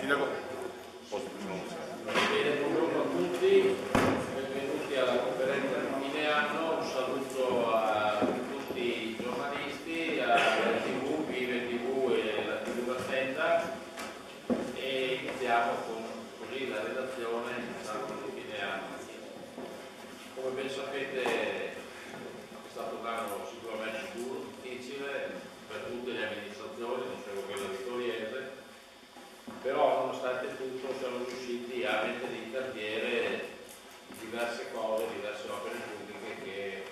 Sindaco. Bene, buongiorno a tutti, benvenuti alla conferenza di fine anno, un saluto a tutti i giornalisti, alla TV, Vive TV e la TV Rassenda, e iniziamo con così la redazione di fine anno. Come ben sapete è stato un anno sicuramente duro, difficile per tutte le amministrazioni, non solo quella di Toriese, però nonostante tutto siamo riusciti a mettere in cantiere diverse cose, diverse opere pubbliche che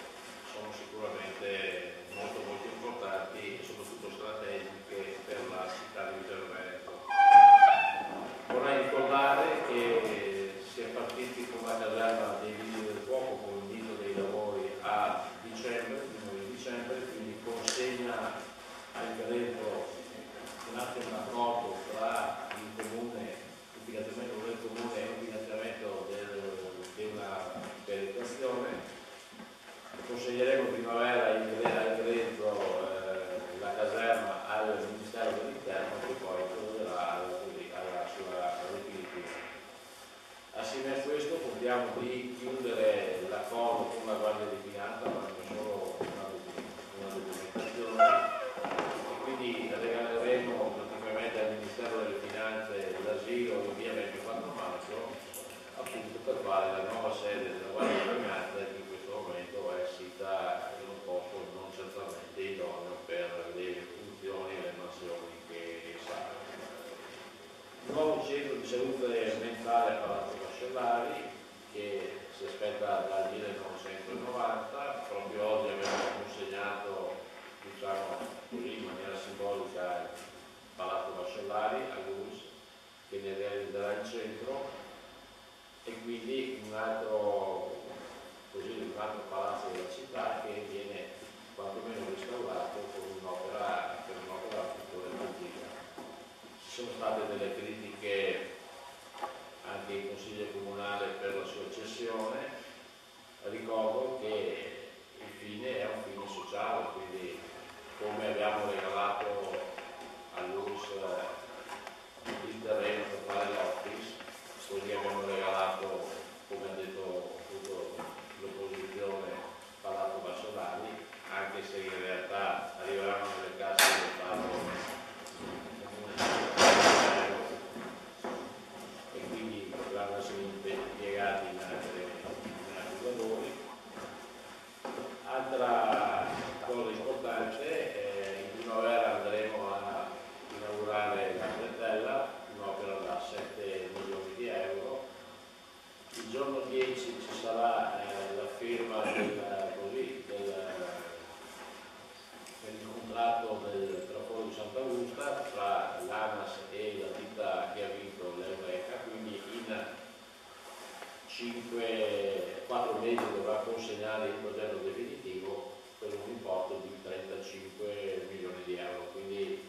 sono sicuramente molto importanti e soprattutto strategiche per la città di Viterbo. Vorrei ricordare che si è partiti con la caserma dei Vigili del Fuoco con l'inizio dei lavori a dicembre, primo di dicembre, quindi consegna al Veneto un attimo un accordo tra il comune, il finanziamento del comune e il finanziamento della perequazione. Consegneremo primavera in Veneto la caserma al Ministero dell'Interno che poi procederà alla sua definitiva. Assieme a questo contiamo di chiudere l'accordo con la Guardia di Finanza, ma non solo una documentazione, e quindi regaleremo praticamente al Ministero delle Finanze l'asilo in via 24 marzo, appunto per fare la nuova sede della Guardia di Finanza, che in questo momento è sita in un posto non certamente idoneo per le funzioni e le mansioni che sa. Il nuovo centro di salute mentale a Palazzo Vascellari, che si aspetta dal 1990, proprio oggi abbiamo consegnato, diciamo così in maniera simbolica, Palazzo Vascellari a Luz, che ne realizzerà il centro, e quindi un altro palazzo della città che viene quantomeno restaurato con un'opera pubblica. Ci sono state delle critiche anche in Consiglio Comunale per la sua cessione. Ricordo che il fine è un fine sociale, quindi come abbiamo regalato all'URSS il terreno per fare l'office, così abbiamo regalato, come ha detto appunto l'opposizione, Palazzo Vassolari, anche se in realtà arriveranno nelle casse del Stato e quindi potranno essere impiegati in altri lavori. Altra cosa importante, in primavera andremo a inaugurare la Bretella, un'opera da 7 milioni di euro. Il giorno 10 ci sarà la firma del contratto del traforo di Sant'Augusta tra l'ANAS e la ditta che ha vinto l'Eureka, quindi in 4 mesi dovrà consegnare il progetto definitivo per un importo di 35 milioni di euro, quindi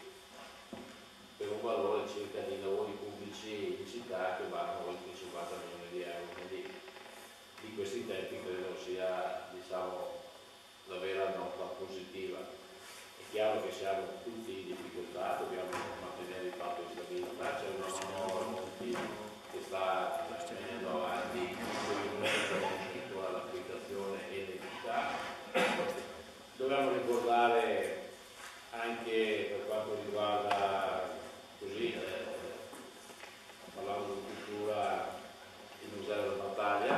per un valore circa di lavori pubblici in città che vanno oltre i 50 milioni di euro, quindi di questi tempi credo sia, diciamo, la vera nota positiva. È chiaro che siamo tutti in difficoltà, dobbiamo mantenere il patto di stabilità, c'è una manovra che sta venendo avanti, con l'applicazione e l'equità. Dobbiamo ricordare anche per quanto riguarda parlando di cultura, il Museo della Battaglia,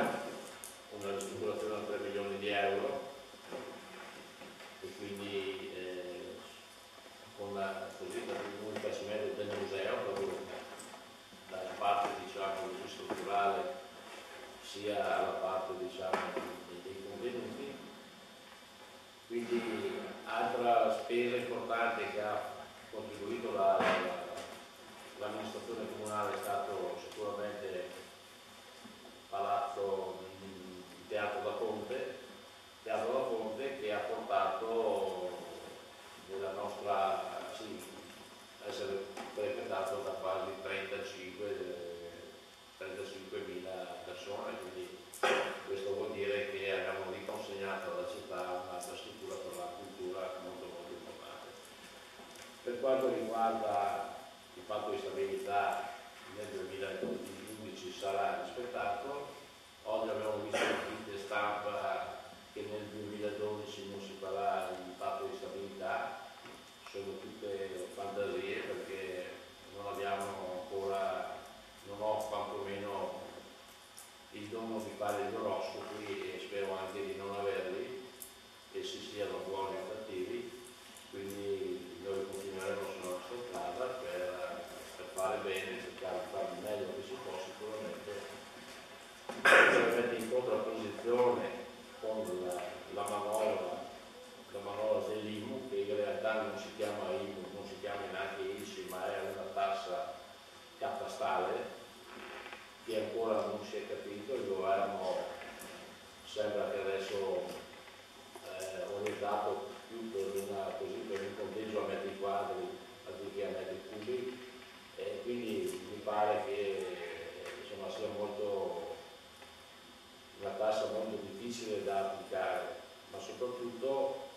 una ristrutturazione da 3 milioni di euro, e quindi con il rifacimento del museo, proprio dalla parte strutturale sia alla parte dei contenuti. Quindi altra spesa importante che ha contribuito l'amministrazione comunale è stato sicuramente Palazzo Teatro da Ponte che ha portato nella nostra a essere frequentato da quasi 35.000 persone, quindi questo vuol dire che abbiamo riconsegnato alla città un'altra struttura per la cultura molto importante. Per quanto riguarda il patto di stabilità, nel aspettato. Oggi abbiamo visto le finte stampa che nel 2012 non si farà il patto di stabilità, sono tutte fantasie perché non abbiamo ancora, non ho quantomeno il dono di fare gli oroscopi e spero anche di non averli, e se siano buoni o cattivi, quindi noi continueremo sulla nostra strada per fare bene, cercare di fare il meglio che si può, sicuramente in contrapposizione con la manovra dell'IMU, che in realtà non si chiama IMU, non si chiama neanche ICI, ma è una tassa catastale che ancora non si è capito. Il governo sembra che adesso orientato più per un conteggio a metri quadri anziché a metri cubi, e quindi mi pare che insomma, sia una tassa molto difficile da applicare, ma soprattutto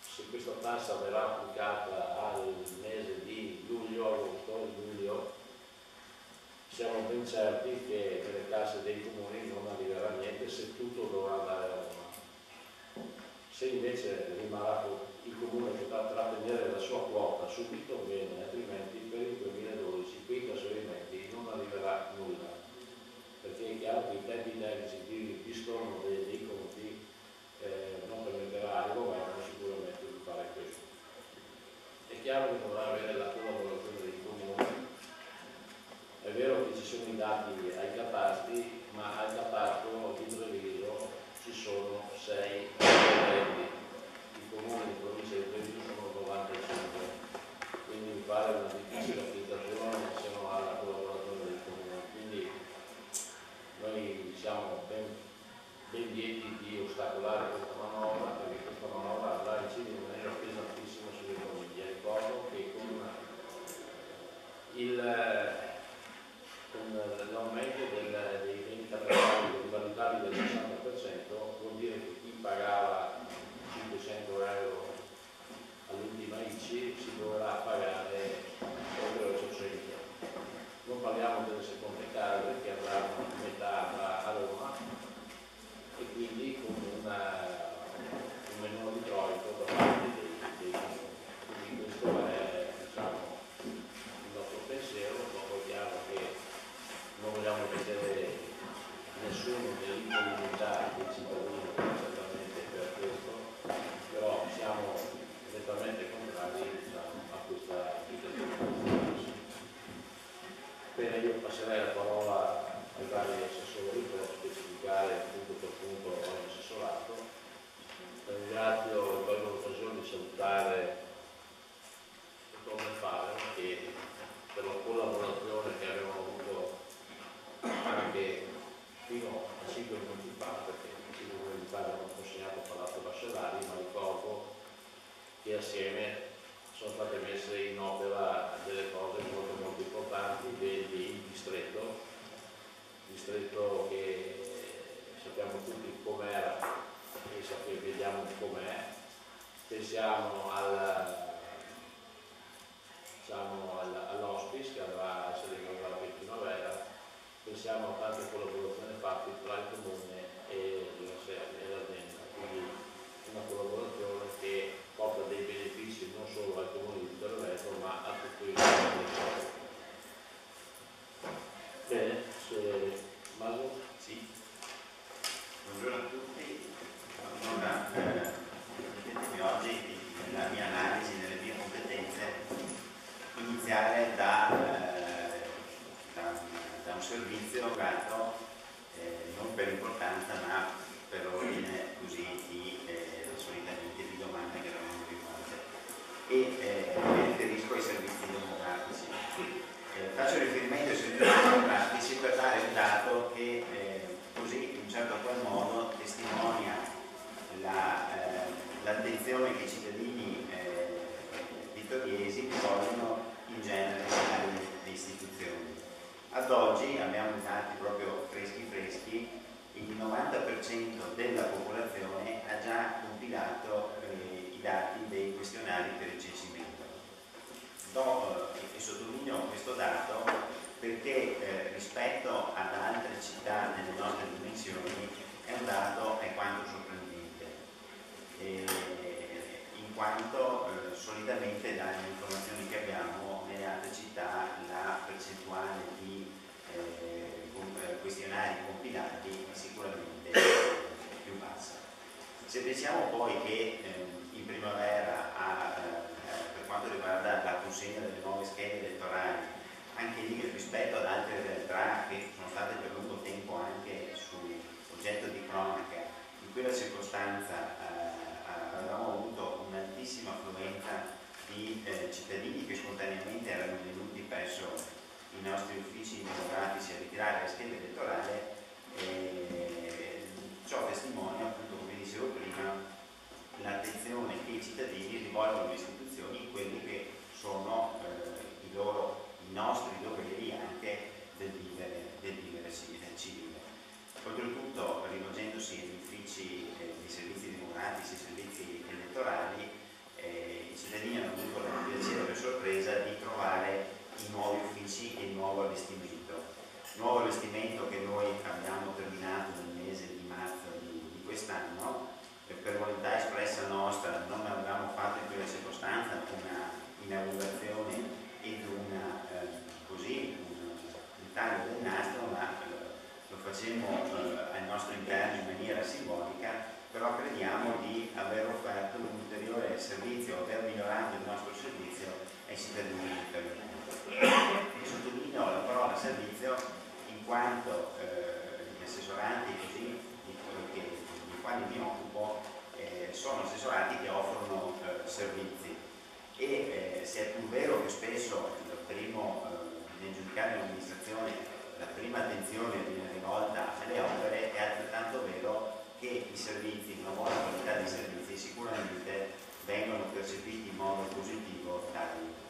se questa tassa verrà applicata al mese di luglio, siamo ben certi che nelle casse dei comuni non arriverà niente, se tutto dovrà andare a Roma. Se invece il comune potrà trattenere la sua quota subito, bene, altrimenti per il 2012 quei trasferimenti non arriverà nulla, perché è chiaro che i tempi tecnici di storno dei conti non permetterà al governo sicuramente di fare questo. È chiaro che dovrà avere la collaborazione dei comuni. È vero che ci sono i dati ai catastri, ma al catasto di Treviso ci sono 6 comuni, i comuni di provincia di Treviso sono 95, quindi mi pare una difficile applicazione se non ha la collaborazione dei comuni. Quindi noi siamo ben lieti di ostacolare questa manovra, perché questa manovra andrà a incidere in maniera pesantissima sulle famiglie. Ricordo che con l'aumento dei beni catastali valutati del 60%, vuol dire che chi pagava 500 euro all'ultima ICI si dovrà pagare oltre 800. Non parliamo delle seconde case che avranno metà a Roma e quindi con un minor introito da parte dei comuni. Quindi questo è, diciamo, il nostro pensiero. Dopo è chiaro che non vogliamo vedere nessuno dell'incolumità dei cittadini certamente per questo, però siamo nettamente contrari, diciamo, a questa applicazione. Bene, io passerei la parola ai vari assessori per specificare punto per punto ogni assessorato. Ringrazio e colgo l'occasione di salutare il dottor Faro, che per la collaborazione che abbiamo avuto anche fino a 5 minuti fa, perché 5 minuti fa abbiamo consegnato a Palazzo Bascelari, ma ricordo che assieme sono state messe in opera delle cose molto molto importanti. Vedi il distretto che sappiamo tutti com'era e vediamo com'è. Pensiamo all'hospice che andrà a essere inaugurato in primavera, pensiamo a tante collaborazioni fatte tra il comune e l'azienda, quindi una collaborazione che porta dei benefici non solo al comune di Terveto ma a tutto il paese. Bene, se Maso? Sì. Buongiorno a tutti. Allora, permettetemi oggi nella mia analisi, nelle mie competenze, iniziare da un servizio legato non per importanza ma per ordine così solitamente di domanda che avevamo rivolte, e mi riferisco ai servizi demografici. Faccio riferimento ai servizi demografici per dare un dato che così in un certo qual modo testimonia l'attenzione che i cittadini vittoriesi vogliono in genere alle istituzioni. Ad oggi abbiamo dati proprio freschi, il 90% della popolazione ha già compilato i dati dei questionari per il censimento. E sottolineo questo dato perché rispetto ad altre altre città delle nostre dimensioni è un dato alquanto sorprendente, in quanto solitamente dalle informazioni che abbiamo nelle altre città la percentuale di questionari compilati è sicuramente più bassa. Se pensiamo poi che in primavera per quanto riguarda la consegna delle nuove schede elettorali, anche lì rispetto ad altre realtà che sono state per lungo tempo anche su oggetto di cronaca, in quella circostanza avevamo avuto un'altissima affluenza di cittadini che spontaneamente erano venuti presso i nostri uffici demografici a ritirare la scheda elettorale. Ciò testimonia, appunto, come dicevo prima, l'attenzione che i cittadini rivolgono alle istituzioni, quelli che sono i nostri doveri anche del vivere civile. Oltretutto, rivolgendosi agli uffici di servizi demografici, servizi elettorali, i cittadini hanno avuto la piacevole sorpresa di trovare i nuovi uffici e il nuovo allestimento che noi abbiamo terminato nel mese di marzo di quest'anno. Per volontà espressa nostra non avevamo fatto in quella circostanza una inaugurazione ed un taglio del nastro, ma lo facemmo al nostro interno in maniera simbolica, però crediamo di aver offerto un ulteriore servizio, aver migliorato il nostro servizio ai cittadini italiani. Sottolineo la parola servizio in quanto gli assessorati così di quali mi occupo sono assessorati che offrono servizi e se è pur vero che spesso nel giudicare l'amministrazione la prima attenzione viene rivolta alle opere, è altrettanto vero che i servizi, una buona qualità di servizi sicuramente vengono percepiti in modo positivo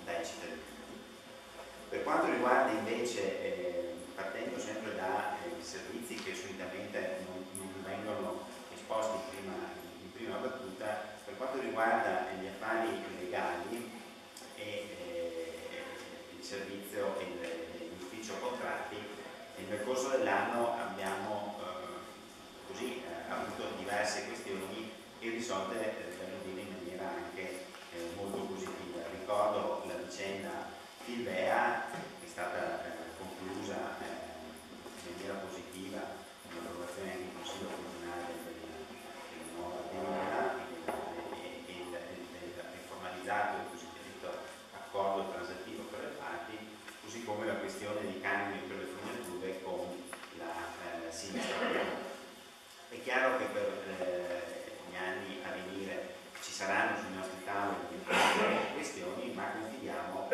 dai cittadini. Per quanto riguarda invece, partendo sempre dai servizi che solitamente non vengono esposti in prima battuta, per quanto riguarda gli affari legali e il servizio e l'ufficio contratti, nel corso dell'anno abbiamo avuto diverse questioni e risolte in maniera anche molto positiva. Ricordo la vicenda Filvea, che è stata conclusa in maniera positiva con l'approvazione anche in Consiglio Comunale della nuova delibera e formalizzato il cosiddetto accordo transattivo per le parti, così come la questione di cambio per le fognature con la sinistra. È chiaro che per gli anni a venire ci saranno sui nostri tavoli questioni, ma confidiamo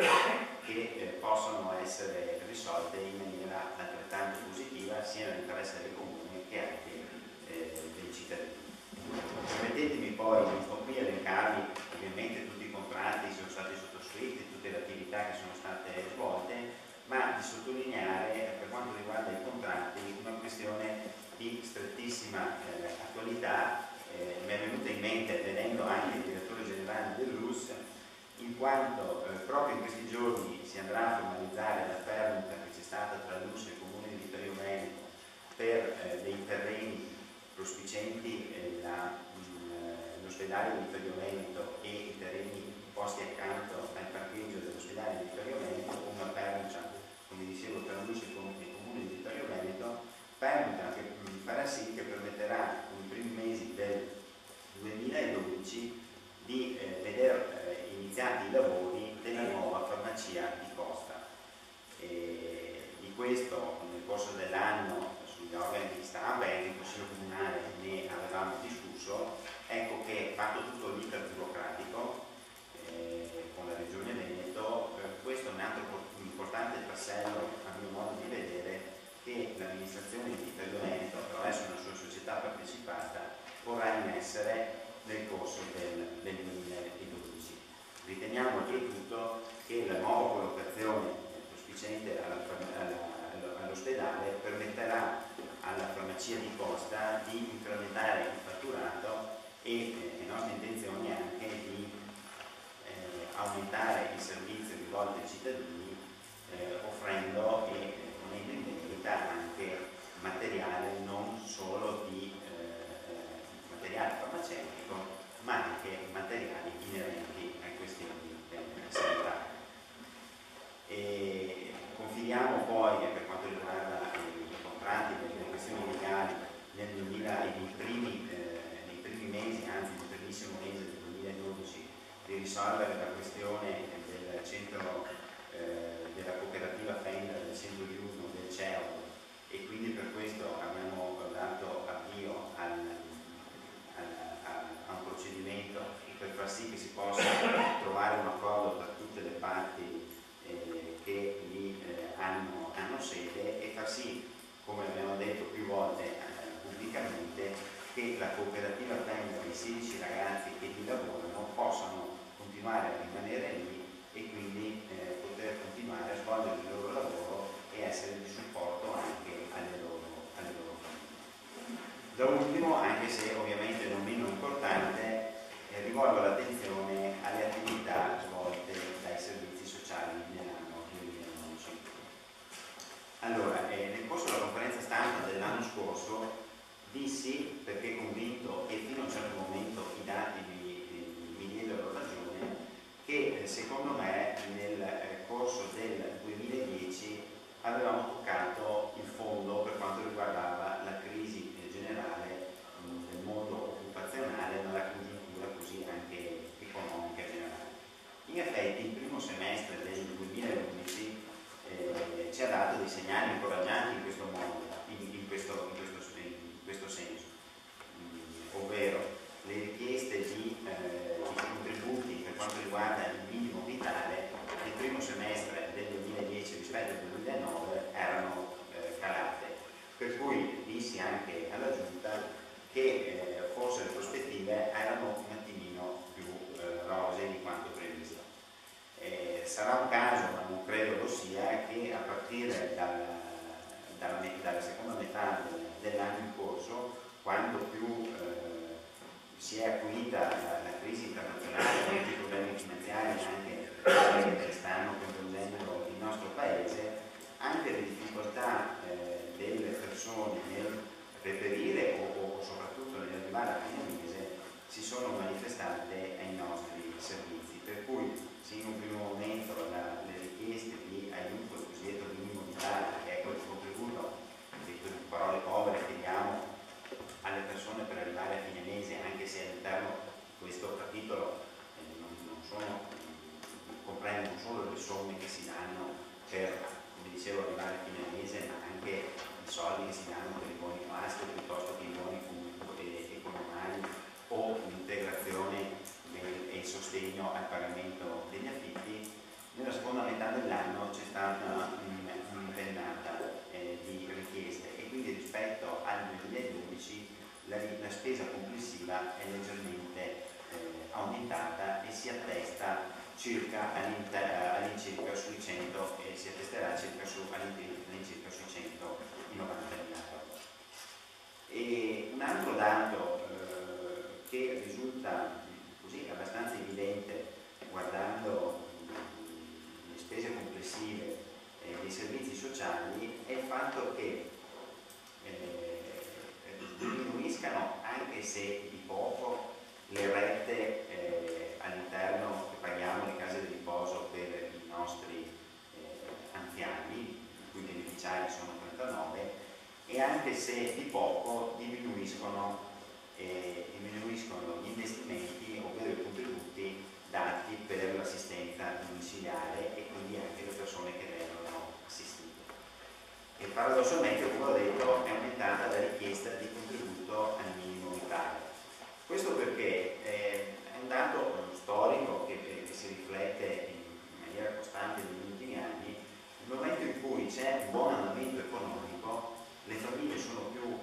che possano essere risolte in maniera altrettanto positiva sia nell'interesse del comune che anche dei cittadini. Permettetemi poi, non sto qui a elencarvi ovviamente tutti i contratti che sono stati sottoscritti, tutte le attività che sono state svolte, ma di sottolineare per quanto riguarda i contratti una questione di strettissima attualità. Mi è venuta in mente vedendo anche il direttore generale dell'US, in quanto proprio in questi giorni si andrà a formalizzare la permuta che c'è stata tra l'US e il Comune di Vittorio Veneto per dei terreni prospicienti l'ospedale di Vittorio Veneto e i terreni posti accanto al parcheggio dell'ospedale di Vittorio Veneto, una permuta, come dicevo, tra l'US e il Comune di Vittorio Veneto, permuta che farà sì che permetterà con i primi mesi del 2012 di vedere iniziati i lavori della nuova farmacia di Costa. Di questo nel corso dell'anno sugli organi di stampa e in Consiglio Comunale ne avevamo discusso. Ecco che, fatto tutto l'iter burocratico con la Regione Veneto, questo è un altro importante tassello, a mio modo di vedere, che l'amministrazione di Vittorio Veneto, attraverso una sua società partecipata, porrà in essere nel corso del 2012. Riteniamo oltretutto che la nuova collocazione prospiciente all'ospedale permetterà alla farmacia di Costa di incrementare il fatturato e le nostre intenzioni è anche di aumentare il servizio rivolto ai cittadini offrendo e ponendo in vendita anche risolvere la questione del centro della cooperativa Fenda del centro di uso del CEO, e quindi per questo abbiamo dato avvio a un procedimento per far sì che si possa trovare un accordo tra tutte le parti che lì hanno sede, e far sì, come abbiamo detto più volte pubblicamente, che la cooperativa Fenda dei 16 ragazzi che vi lavorano possano continuare a rimanere lì e quindi poter continuare a svolgere il loro lavoro e essere di supporto anche alle loro famiglie. Da ultimo, anche se ovviamente non meno importante, rivolgo l'attenzione alle attività svolte dai servizi sociali nell'anno 2011. Allora, nel corso della conferenza stampa dell'anno scorso dissi, perché convinto, e fino a un certo momento i dati mi diedero ragione, che secondo me nel corso del 2010 avevamo toccato il fondo per quanto riguardava la crisi generale del mondo occupazionale, ma la congiuntura così anche economica generale. In effetti il primo semestre del 2011 ci ha dato dei segnali incoraggianti in questo modo, in questo senso, ovvero le richieste di contributi per quanto riguarda il minimo vitale nel primo semestre del 2010 rispetto al 2009 erano calate, per cui dissi anche alla Giunta che forse le prospettive erano un attimino più rosee di quanto previsto. Sarà un caso, ma non credo lo sia, che a partire dalla seconda metà dell'anno in corso, quando più si è acuita la crisi internazionale, i problemi finanziari anche che stanno coinvolgendo il nostro paese, anche le difficoltà delle persone nel reperire o soprattutto nell'arrivare a fine mese si sono manifestate ai nostri servizi, per cui se in un primo momento le richieste di aiuto, il cosiddetto minimo vitale, che è quel contributo, detto in parole povere, che diamo alle persone per arrivare a fine mese, anche se all'interno di questo capitolo comprendono solo le somme che si danno per, come dicevo, arrivare a fine mese, ma anche i soldi che si danno per i buoni pasto piuttosto che i buoni economici o l'integrazione e il sostegno al pagamento degli affitti. Nella seconda metà dell'anno c'è stata un'impennata di richieste, e quindi rispetto al 2012 la spesa complessiva è leggermente aumentata e si attesta circa all'incirca sui 100 e si attesterà circa all'incirca sui 190 miliardi. E un altro dato che risulta così abbastanza evidente guardando le spese complessive dei servizi sociali è il fatto che diminuiscano, anche se di poco, le rette all'interno che paghiamo le case di riposo per i nostri anziani, i cui beneficiari sono 39, e anche se di poco diminuiscono gli investimenti, ovvero i contributi dati per l'assistenza domiciliare e quindi anche le persone che vengono assistite. E paradossalmente, come ho detto, è aumentata la richiesta di contributo al minimo vitale. Questo perché è un dato storico che si riflette in maniera costante negli ultimi anni. Nel momento in cui c'è un buon andamento economico, le famiglie sono più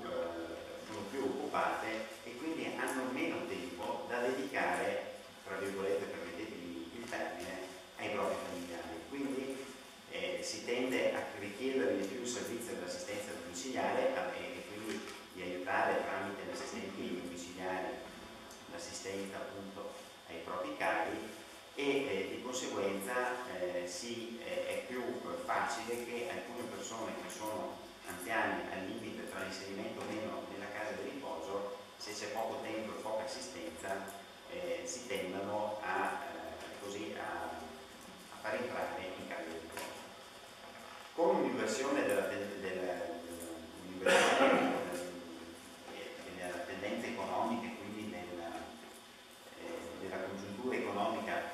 occupate e quindi hanno meno tempo da dedicare, tra virgolette, permettetemi il termine, ai propri familiari. Quindi si tende a richiedere di più il servizio dell'assistenza domiciliare e quindi di aiutare tramite gli assistenti domiciliari l'assistenza appunto ai propri cari, e di conseguenza è più facile che alcune persone che sono anziane al limite tra l'inserimento o meno nella casa di riposo, se c'è poco tempo e poca assistenza, si tendano a far entrare in casa di riposo. Con un'inversione della tendenza economica e quindi della congiuntura economica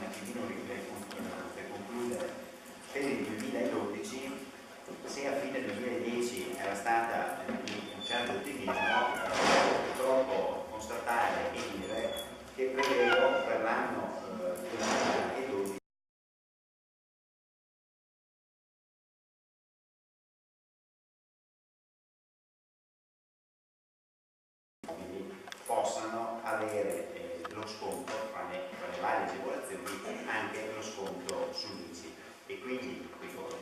attimino per concludere, per il 2012, se a fine 2010 era stata di un certo ottimismo, purtroppo constatare e dire che prevedo per l'anno 2012 possano avere lo sconto fra le varie agevolazioni, anche lo sconto sull'ICI, e quindi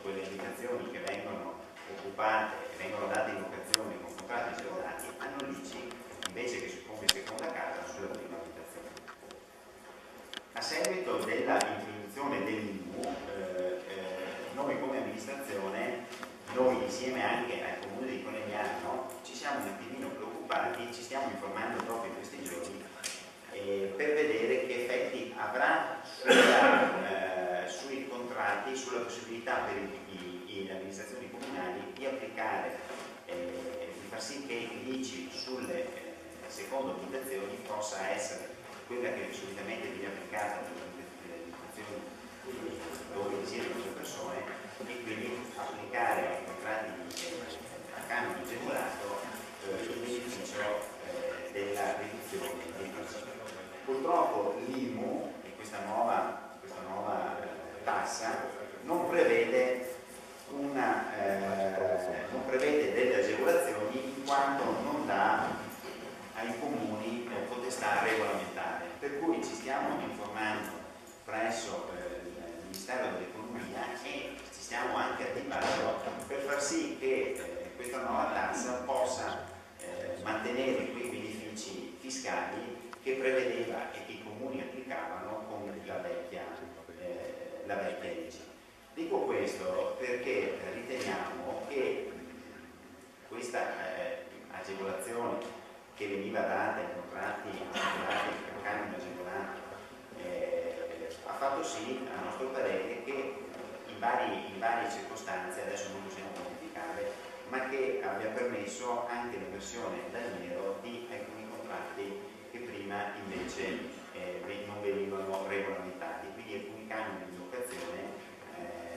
quelle abitazioni che vengono occupate e vengono date in locazione con contratti agevolati hanno l'ICI invece che come seconda casa sulla prima abitazione. A seguito della introduzione dell'IMU, noi come amministrazione, noi insieme anche al Comune di Conegliano, ci siamo un attimino preoccupati, ci stiamo informando proprio in questi giorni per vedere che effetti avrà sui contratti, sulla possibilità per le amministrazioni comunali di applicare, di far sì che l'ICI sulle seconde abitazioni possa essere quella che solitamente viene applicata per le abitazioni dove risiedono le persone, e quindi applicare ai contratti a canone agevolato il beneficio della riduzione dei prezzi. Purtroppo l'IMU, e questa nuova tassa, non prevede delle agevolazioni, in quanto non dà ai comuni potestà regolamentare, per cui ci stiamo informando presso il Ministero dell'Economia e ci stiamo anche attivando per far sì che questa nuova tassa possa mantenere quei benefici fiscali che prevedeva e che i comuni applicavano con la vecchia legge. Dico questo perché riteniamo che questa agevolazione che veniva data ai contratti agevolati, ai canoni agevolati, ha fatto sì, a nostro parere, che in varie circostanze, adesso non possiamo quantificare, ma che abbia permesso anche l'emersione dal nero di alcuni contratti che prima invece non venivano regolamentati. Quindi alcuni canoni di locazione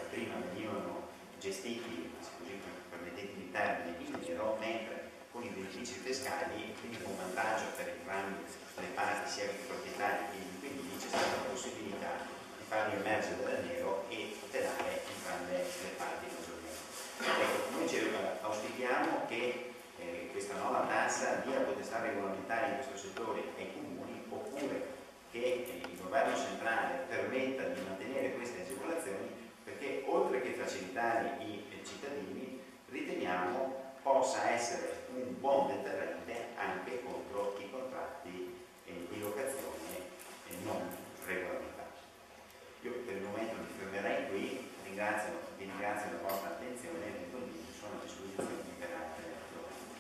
prima venivano gestiti, così permettetemi il termine, in nero, mentre con i benefici fiscali, quindi con vantaggio per entrambe le parti, sia i proprietari che gli inquilini, c'è stata la possibilità di farli emergere dal nero e tutelare entrambe le parti maggiormente. Ecco, noi auspichiamo che questa nuova tassa dia potestà regolamentare in questo settore ai comuni, oppure che il governo centrale permetta di mantenere queste agevolazioni, perché oltre che facilitare i cittadini, riteniamo possa essere un buon deterrente anche contro i contratti di locazione non regolamentati. Io per il momento mi fermerei qui, vi ringrazio della vostra attenzione e sono a disposizione per altre domande.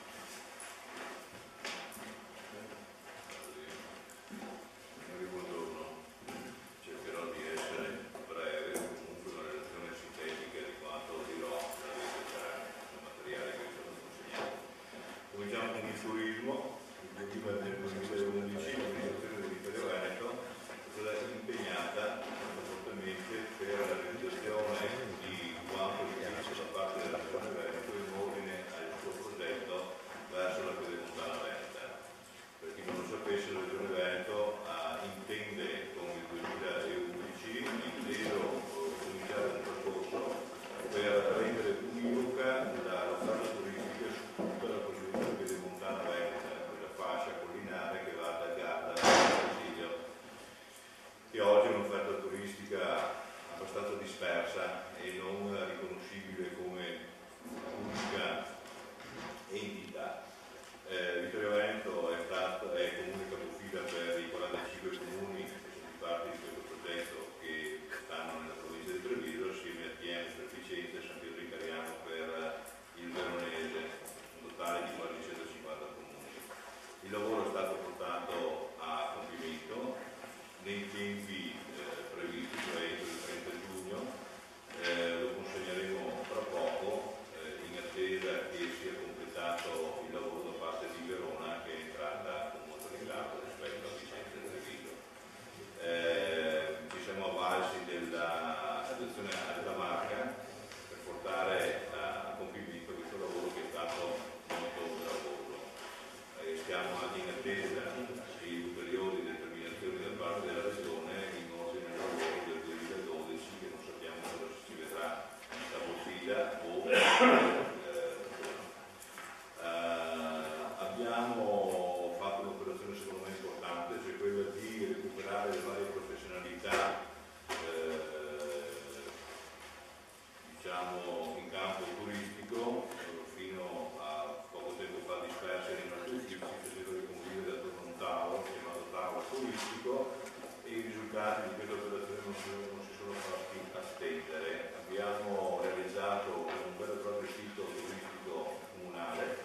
risultati di questa operazione non si sono fatti attendere. Abbiamo realizzato un vero e proprio sito turistico comunale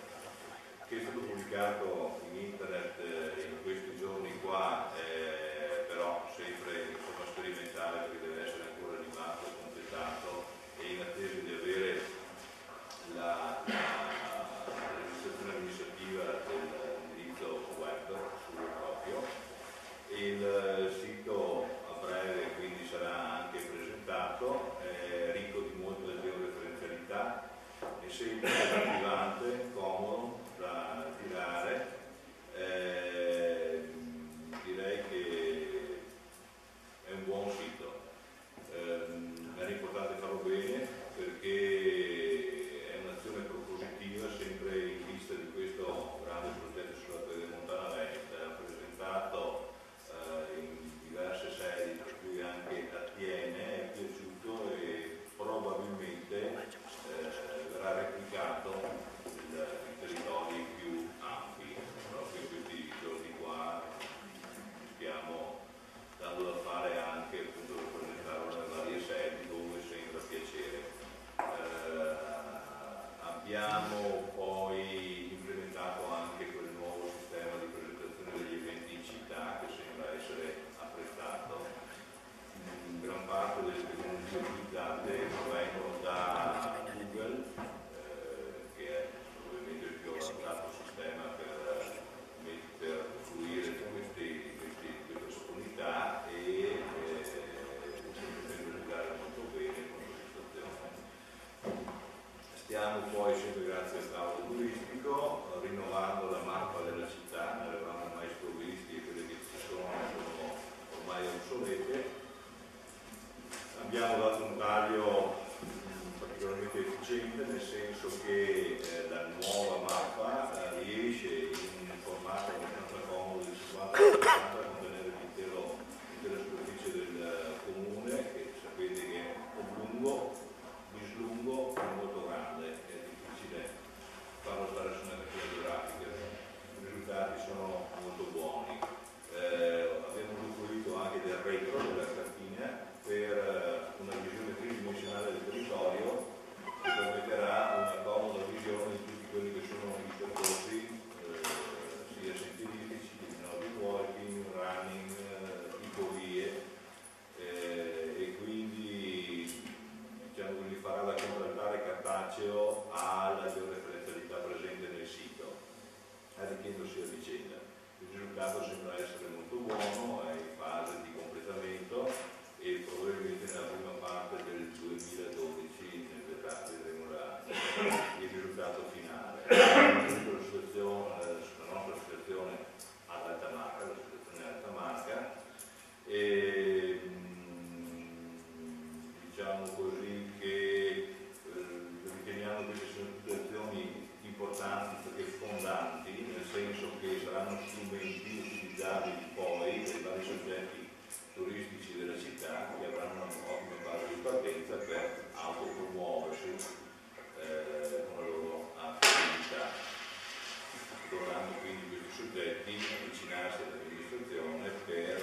che è stato pubblicato in internet in questi giorni qua, però sempre in forma sperimentale perché deve essere ancora rimasto completato e in attesa di avere la registrazione amministrativa dell'indirizzo web suo proprio. Il sito a breve quindi sarà anche presentato, è ricco di molte georeferenzialità, è semplice, attivante, comodo da tirare, direi che è un buon sito. Era importante farlo bene perché è un'azione propositiva sempre in vista di questo grande progetto sulla Pedemontana Veneta, presentato in diverse sedi, per cui anche Attiene è piaciuto e probabilmente verrà replicato in territori più ampi. Proprio in questi giorni qua stiamo dando da fare anche appunto per presentarlo nelle varie sedi dove sembra piacere. Abbiamo poi implementato anche quel nuovo sistema di presentazione degli eventi in città che sembra essere apprezzato. Gran parte delle tecnologie utilizzate provengono da Google, che è ovviamente il più avanzato sistema per fruire di queste possibilità e per giocare molto bene con la situazione. Stiamo poi, sempre grazie al tavolo turistico, rinnovando la mappa della città, ne avevamo mai sprovvisti e quelle che ci sono ormai obsolete. Abbiamo dato un taglio particolarmente efficiente, nel senso che la nuova mappa riesce in un formato abbastanza comodo di 50-60 a contenere l'intera superficie del comune, che sapete che è oblungo, bislungo e molto grande, è difficile farlo stare su una cartina geografica. I risultati sono molto buoni. Abbiamo usufruito anche del retro della cartina per una visione tridimensionale del territorio che permetterà una comoda visione di tutti quelli che sono i percorsi sia sentieristici che di nordic walking, running, icovie e quindi diciamo che li farà da contraltare cartaceo alla georeferenzialità presente nel sito, arricchendosi a vicenda. Il risultato sembra essere molto buono, è in fase di completamento e probabilmente nella prima parte del 2012 vedremo il risultato finale. La nostra situazione ad alta marca, la situazione ad alta marca, e diciamo così che riteniamo che ci siano situazioni importanti perché fondanti, nel senso che saranno strumenti utilizzabili poi dai vari soggetti turistici della città che avranno un'ottima base di partenza per autopromuoversi con la loro attività. Dovranno quindi questi soggetti avvicinarsi all'amministrazione per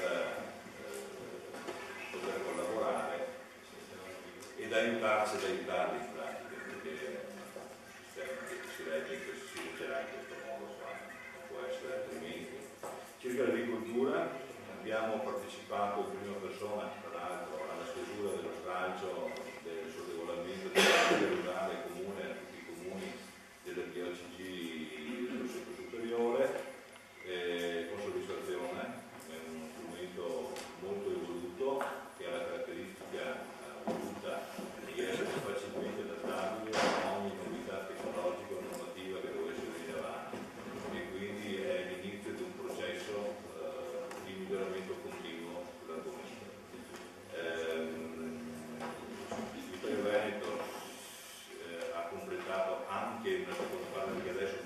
poter collaborare ed aiutarci ad aiutarli in pratica, perché è un sistema che si reggerà in questo modo qua, non può essere altrimenti. Circa l'agricoltura, abbiamo partecipato in prima persona, tra l'altro, alla stesura dello stralcio del sorvegolamento dell'area rurale comune a tutti i comuni della POCG dello centro superiore, con soddisfazione. È uno strumento molto evoluto che ha la caratteristica avuta di essere facilmente adattabile a ogni novità tecnologica o normativa che dovesse venire avanti e quindi è l'inizio di un processo di miglioramento continuo sull'argomento. Il Veneto ha completato anche una seconda parte, perché adesso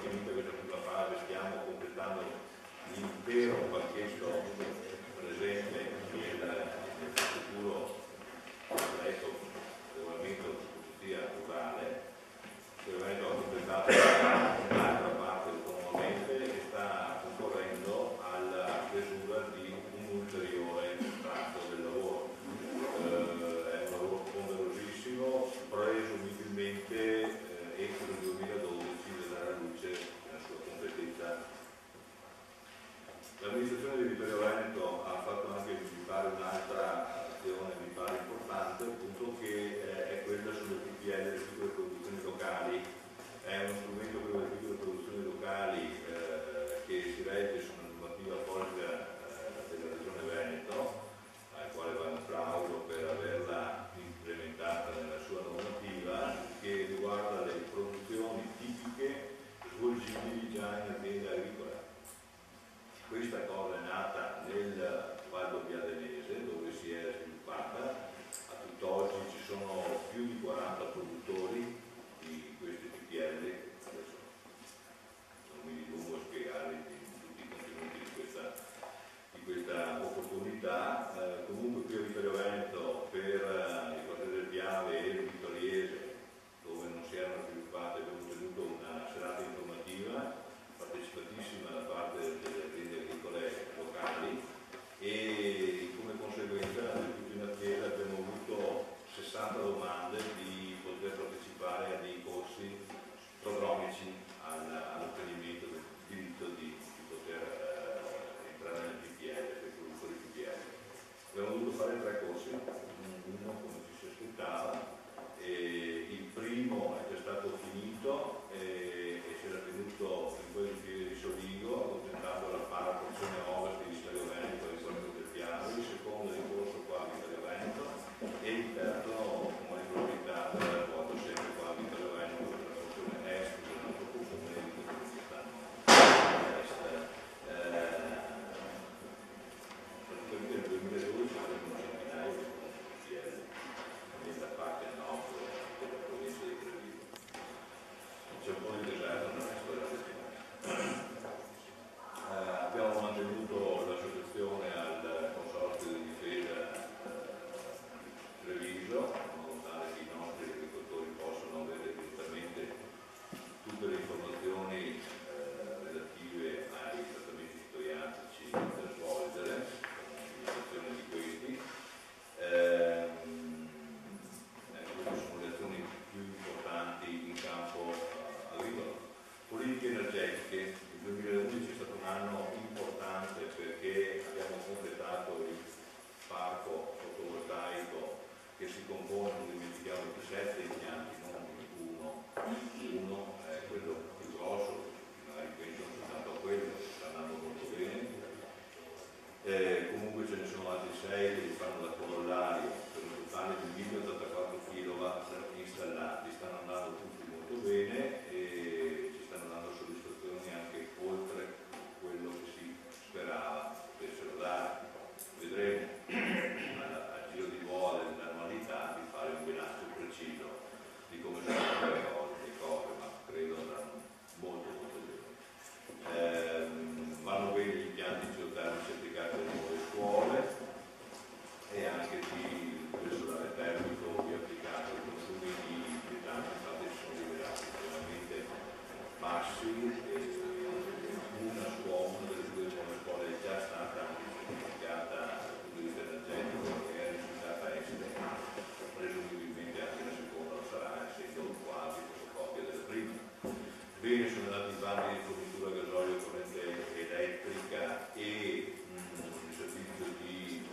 bene sono andati i bandi di fornitura a gasolio e corrente elettrica e il servizio di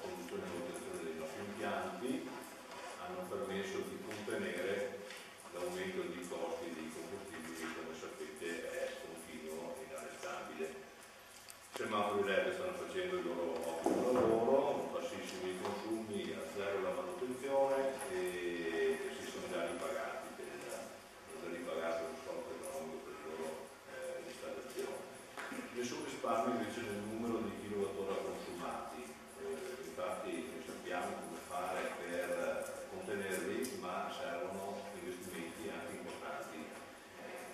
conduzione e manutenzione dei nostri impianti hanno permesso di contenere l'aumento dei costi dei combustibili che, come sapete, è continuo e inarrestabile. I semafori LED stanno facendo il loro ottimo lavoro, bassissimi i consumi, a zero la manutenzione e si sono già ripagati lo sforzo economico per le loro installazioni. Nessun risparmio invece nel numero di kilowattora consumati, infatti sappiamo come fare per contenerli, ma servono investimenti anche importanti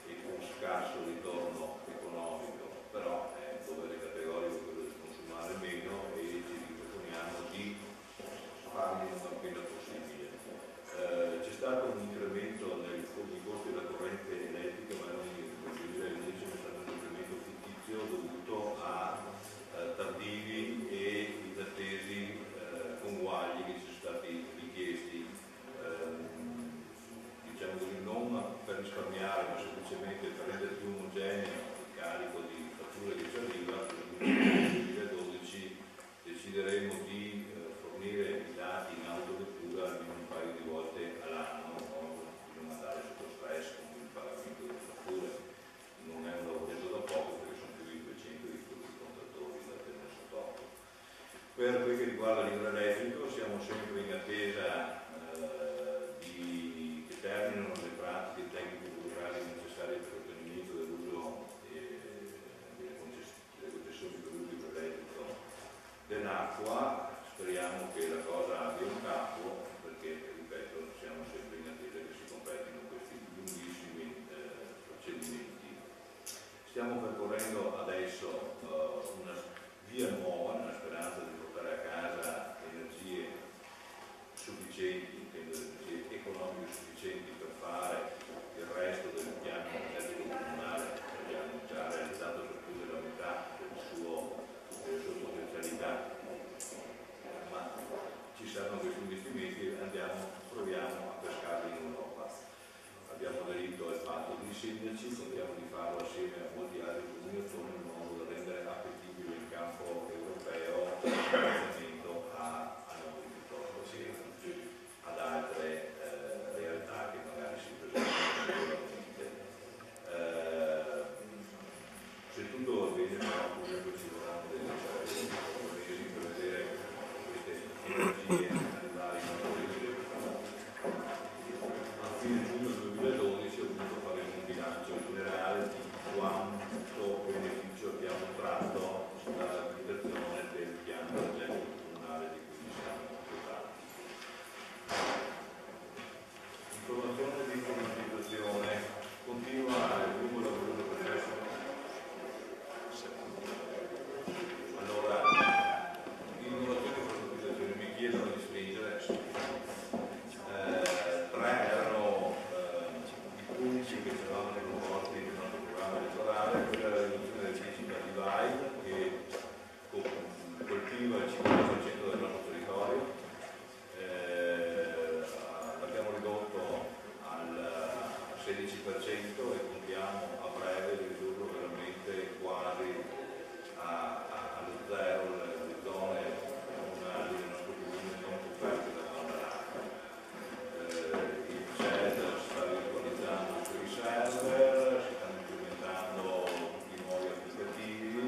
e con scarso ritorno economico, però è un dovere categorico quello di consumare meno e ci riproponiamo di farli il meno possibile. C'è stato un incremento nei costi della corrente elettrica, ma non invece è stato un incremento fittizio dovuto a tardivi e inattesi conguagli che ci sono stati richiesti, diciamo così, non per risparmiare, ma semplicemente per rendere più omogeneo il carico di fatture che ci arriva. Nel 2012 decideremo di fornire i dati in autovettura almeno un paio di volte all'anno, di non andare sotto stress con il pagamento delle fatture. Non è un lavoro preso da poco perché sono più di 200 i contatori da tenere sott'occhio. Per quel che riguarda l'idroelettrico siamo sempre in attesa che terminino le pratiche tecnico-burocratiche necessarie per l'ottenimento dell'uso delle concessioni per l'uso idroelettrico dell'acqua. Speriamo che la cosa abbia un capo, perché, ripeto, siamo sempre in attesa che si completino questi lunghissimi procedimenti. Stiamo percorrendo adesso una via nuova nella speranza di portare a casa energie sufficienti, energie economiche sufficienti per fare il resto del piano energetico comunale che abbiamo già realizzato per più della metà delle sue potenzialità. Ma ci saranno questi investimenti e proviamo a pescarli in Europa. Abbiamo aderito al patto di sindaci, contiamo di farlo assieme a molti altri comuni in modo da rendere appetibile il campo europeo il finanziamento a noi piuttosto che ad altre realtà che magari si presentano sicuramente. Se tutto va bene, però comunque ci vorranno delle mesi per vedere queste energie arrivare in paese. A fine giugno 2012 ho voluto fare un bilancio generale di quanto beneficio abbiamo tratto dall'applicazione del piano energetico comunale di cui siamo dotati. Informazione di informatizzazione. Continua il lungo lavoro del processo. Allora, innovazione e informatizzazione mi chiedono di stringere. Tre erano i punti che c'eravamo proposti nel nostro programma elettorale. Quella della riduzione del digital divide che colpiva il 50% del nostro territorio. L'abbiamo ridotto al 16% e contiamo a breve di ridurlo veramente quasi allo zero le zone comunali del nostro comune non coperte da banda larga. Il CED si sta virtualizzando sui server, si stanno implementando tutti i nuovi applicativi,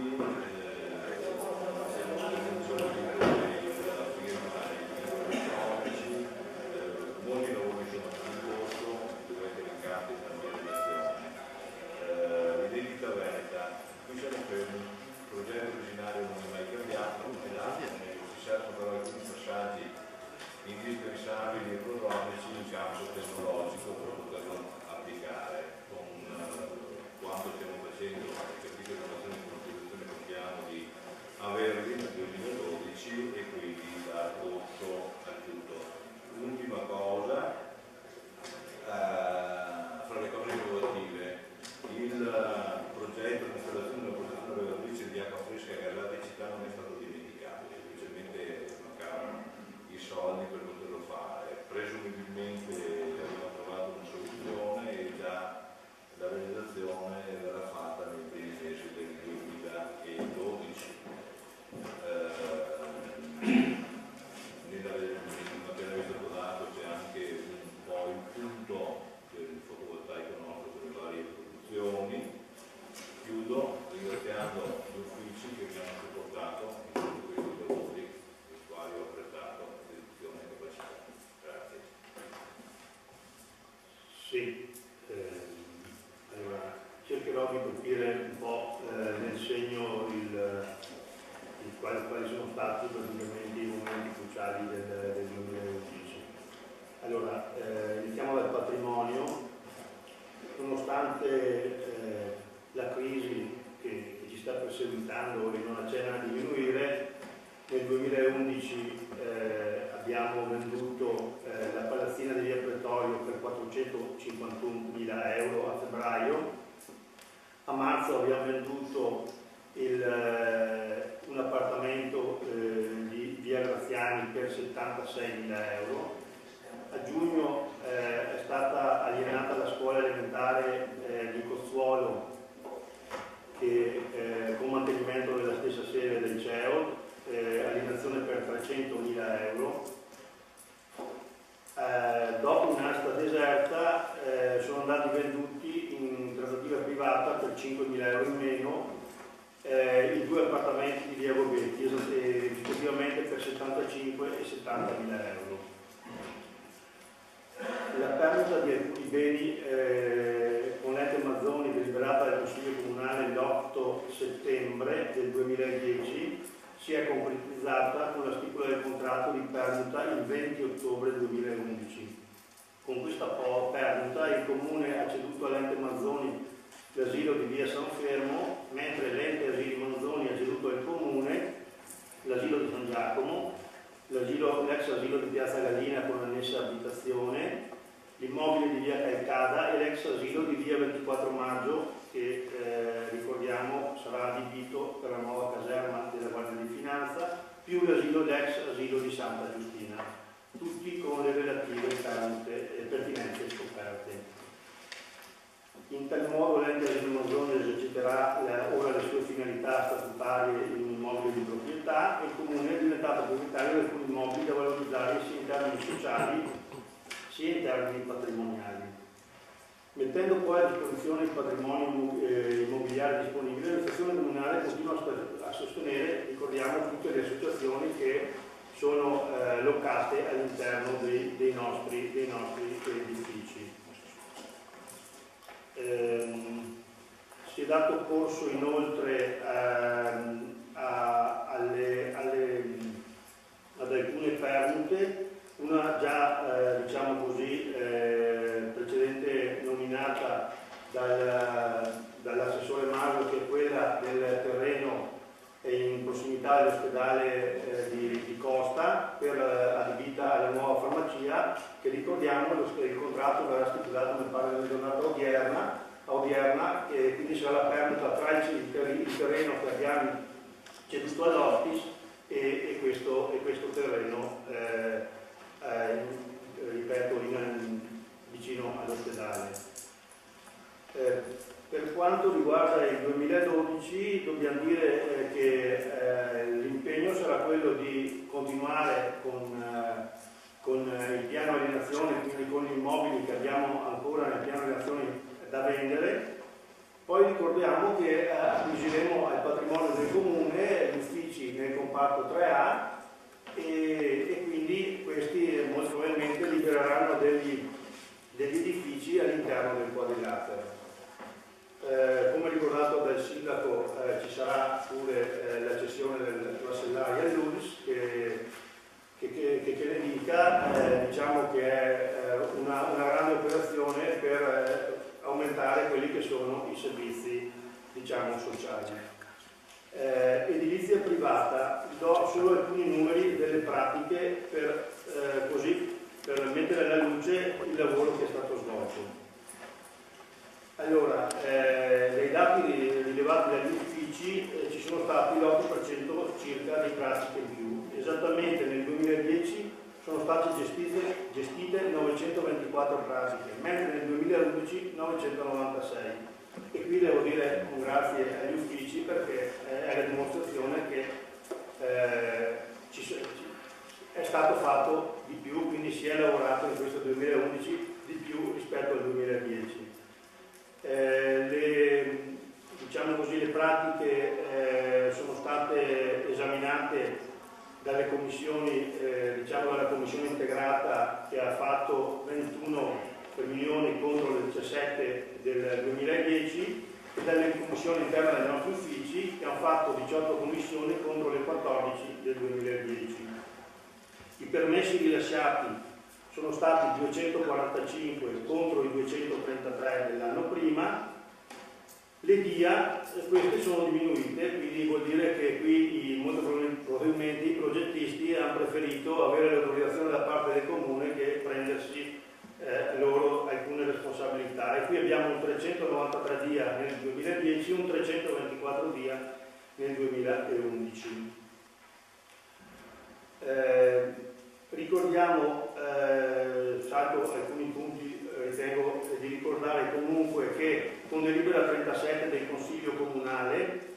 stiamo ottenendo della firma e i elettronici, molti lavori sono in corso, dovete rincare la mia relazione. Sì, allora cercherò di colpire un po' nel segno quali sono stati praticamente i momenti cruciali del 2011. Allora, iniziamo dal patrimonio. Nonostante la crisi che ci sta perseguitando e non accenna a diminuire, nel 2011 abbiamo venduto la palazzina di via Pretorio per 451.000 euro a febbraio. A marzo abbiamo venduto un appartamento di via Graziani per 76.000 euro. A giugno è stata alienata la scuola elementare di Cozzuolo che, con mantenimento della stessa sede del CEOL, alienazione per 300.000 euro. Dopo un'asta deserta sono andati venduti in trattativa privata per 5.000 euro in meno i 2 appartamenti di via Gobetti, rispettivamente per 75 e 70.000 euro. La perdita di alcuni beni con l'ente Mazzoni deliberata dal Consiglio Comunale l'8 settembre del 2010 si è concretizzata con la stipula del contratto di permuta il 20 ottobre 2011. Con questa permuta il Comune ha ceduto all'ente Mazzoni l'asilo di via San Fermo, mentre l'ente Asili Manzoni ha ceduto al Comune l'asilo di San Giacomo, l'ex asilo di Piazza Gallina con annessa abitazione, l'immobile di via Calcada e l'ex asilo di via 24 maggio che ricordiamo sarà adibito per la nuova caserma della Guardia di Finanza, più l'ex asilo di Santa Giustina, tutti con le relative pertinenze scoperte. In tal modo l'ente Asilo Manzoni eserciterà ora le sue finalità statutarie in un immobile di proprietà e il Comune è diventato proprietario di alcuni immobili da valorizzare sia in termini sociali sia in termini patrimoniali. Mettendo poi a disposizione il patrimonio immobiliare disponibile, l'amministrazione comunale continua a sostenere, ricordiamo, tutte le associazioni che sono locate all'interno dei nostri edifici. Si è dato corso inoltre ad alcune perdite, una già diciamo così precedente nominata dall'assessore Mario, che è quella del terreno in prossimità dell'ospedale di Costa adibita alla nuova farmacia, che ricordiamo il contratto verrà stipulato nel pari della giornata odierna, e quindi sarà la perdita tra il terreno che abbiamo ceduto ad Ortis e questo terreno ripeto vicino all'ospedale. Per quanto riguarda il 2012 dobbiamo dire che l'impegno sarà quello di continuare con il piano alienazione, quindi con gli immobili che abbiamo ancora nel piano alienazione da vendere. Poi ricordiamo che acquisiremo al patrimonio del Comune gli uffici nel comparto 3A e quindi questi molto probabilmente libereranno degli edifici all'interno del quadrilatero. Come ricordato dal sindaco ci sarà pure la cessione della Sellaria all'ULS che ne dica, diciamo che è una grande operazione per aumentare quelli che sono i servizi, diciamo, sociali. Edilizia privata, do solo alcuni numeri delle pratiche per mettere alla luce il lavoro che è stato svolto. Allora, dai dati rilevati dagli uffici ci sono stati l'8% circa di pratiche in più. Esattamente nel 2010 sono state gestite 924 pratiche, mentre nel 2011 996. E qui devo dire un grazie agli uffici perché è la dimostrazione che è stato fatto di più, quindi si è lavorato in questo 2011 di più rispetto al 2010. Diciamo così, le pratiche sono state esaminate dalle commissioni, diciamo dalla commissione integrata che ha fatto 21 riunioni contro le 17 del 2010 e dalle commissioni interne dei nostri uffici che hanno fatto 18 commissioni contro le 14 del 2010. I permessi rilasciati sono stati 245 contro i 233 dell'anno prima. Le DIA, queste sono diminuite, quindi vuol dire che qui molto probabilmente i progettisti hanno preferito avere l'autorizzazione da parte del comune che prendersi loro alcune responsabilità, e qui abbiamo un 393 DIA nel 2010 e un 324 DIA nel 2011. Ricordiamo, salto alcuni punti, ritengo di ricordare comunque che con delibera 37 del Consiglio Comunale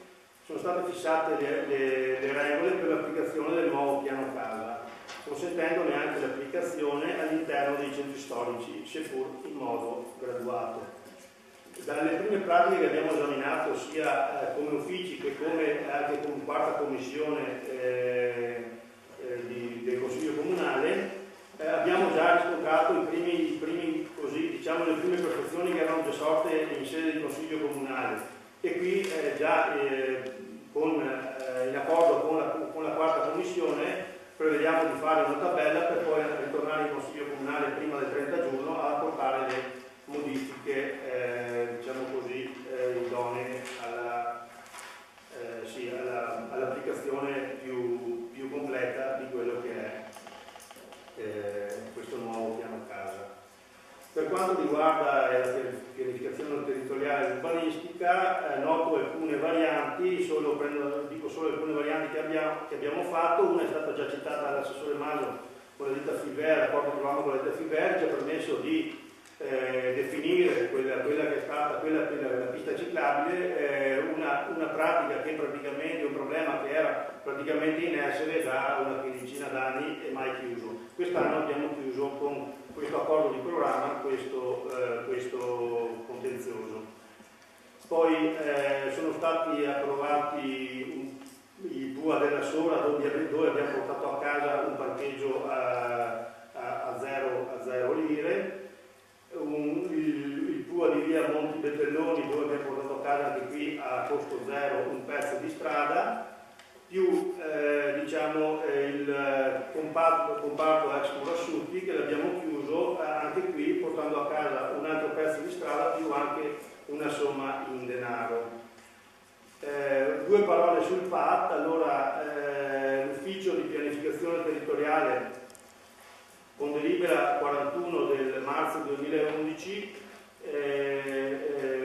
sono state fissate le regole per l'applicazione del nuovo piano casa, consentendone anche l'applicazione all'interno dei centri storici, seppur in modo graduato. Dalle prime pratiche che abbiamo esaminato sia come uffici che anche come quarta commissione del Consiglio Comunale, abbiamo già riscontrato le prime perfezioni che erano già sorte in sede di Consiglio Comunale, e qui già in accordo con la quarta commissione prevediamo di fare una tabella per poi ritornare in Consiglio Comunale prima del 30 giugno a apportare le modifiche diciamo così idonee all'applicazione più completa di quello che è questo nuovo piano casa. Per quanto riguarda la pianificazione territoriale e urbanistica, noto alcune varianti, dico solo alcune varianti che abbiamo fatto. Una è stata già citata dall'assessore Maso con la ditta Fiver, l'accordo che avevamo con la ditta Fiver ci ha permesso di definire quella che è stata la pista ciclabile, una pratica che praticamente, un problema che era praticamente in essere da una quindicina d'anni e mai chiuso. Quest'anno abbiamo chiuso con questo accordo di programma questo contenzioso. Poi sono stati approvati i PUA della Sora, dove abbiamo portato a casa un parcheggio a zero lire, il PUA di via Monti Betelloni, dove abbiamo portato a casa anche qui a costo zero un pezzo di strada, più il comparto ex Murassutti, che l'abbiamo chiuso anche qui portando a casa un altro pezzo di strada più anche una somma in denaro. Due parole sul PAT. Allora, l'ufficio di pianificazione territoriale con delibera 41 del marzo 2011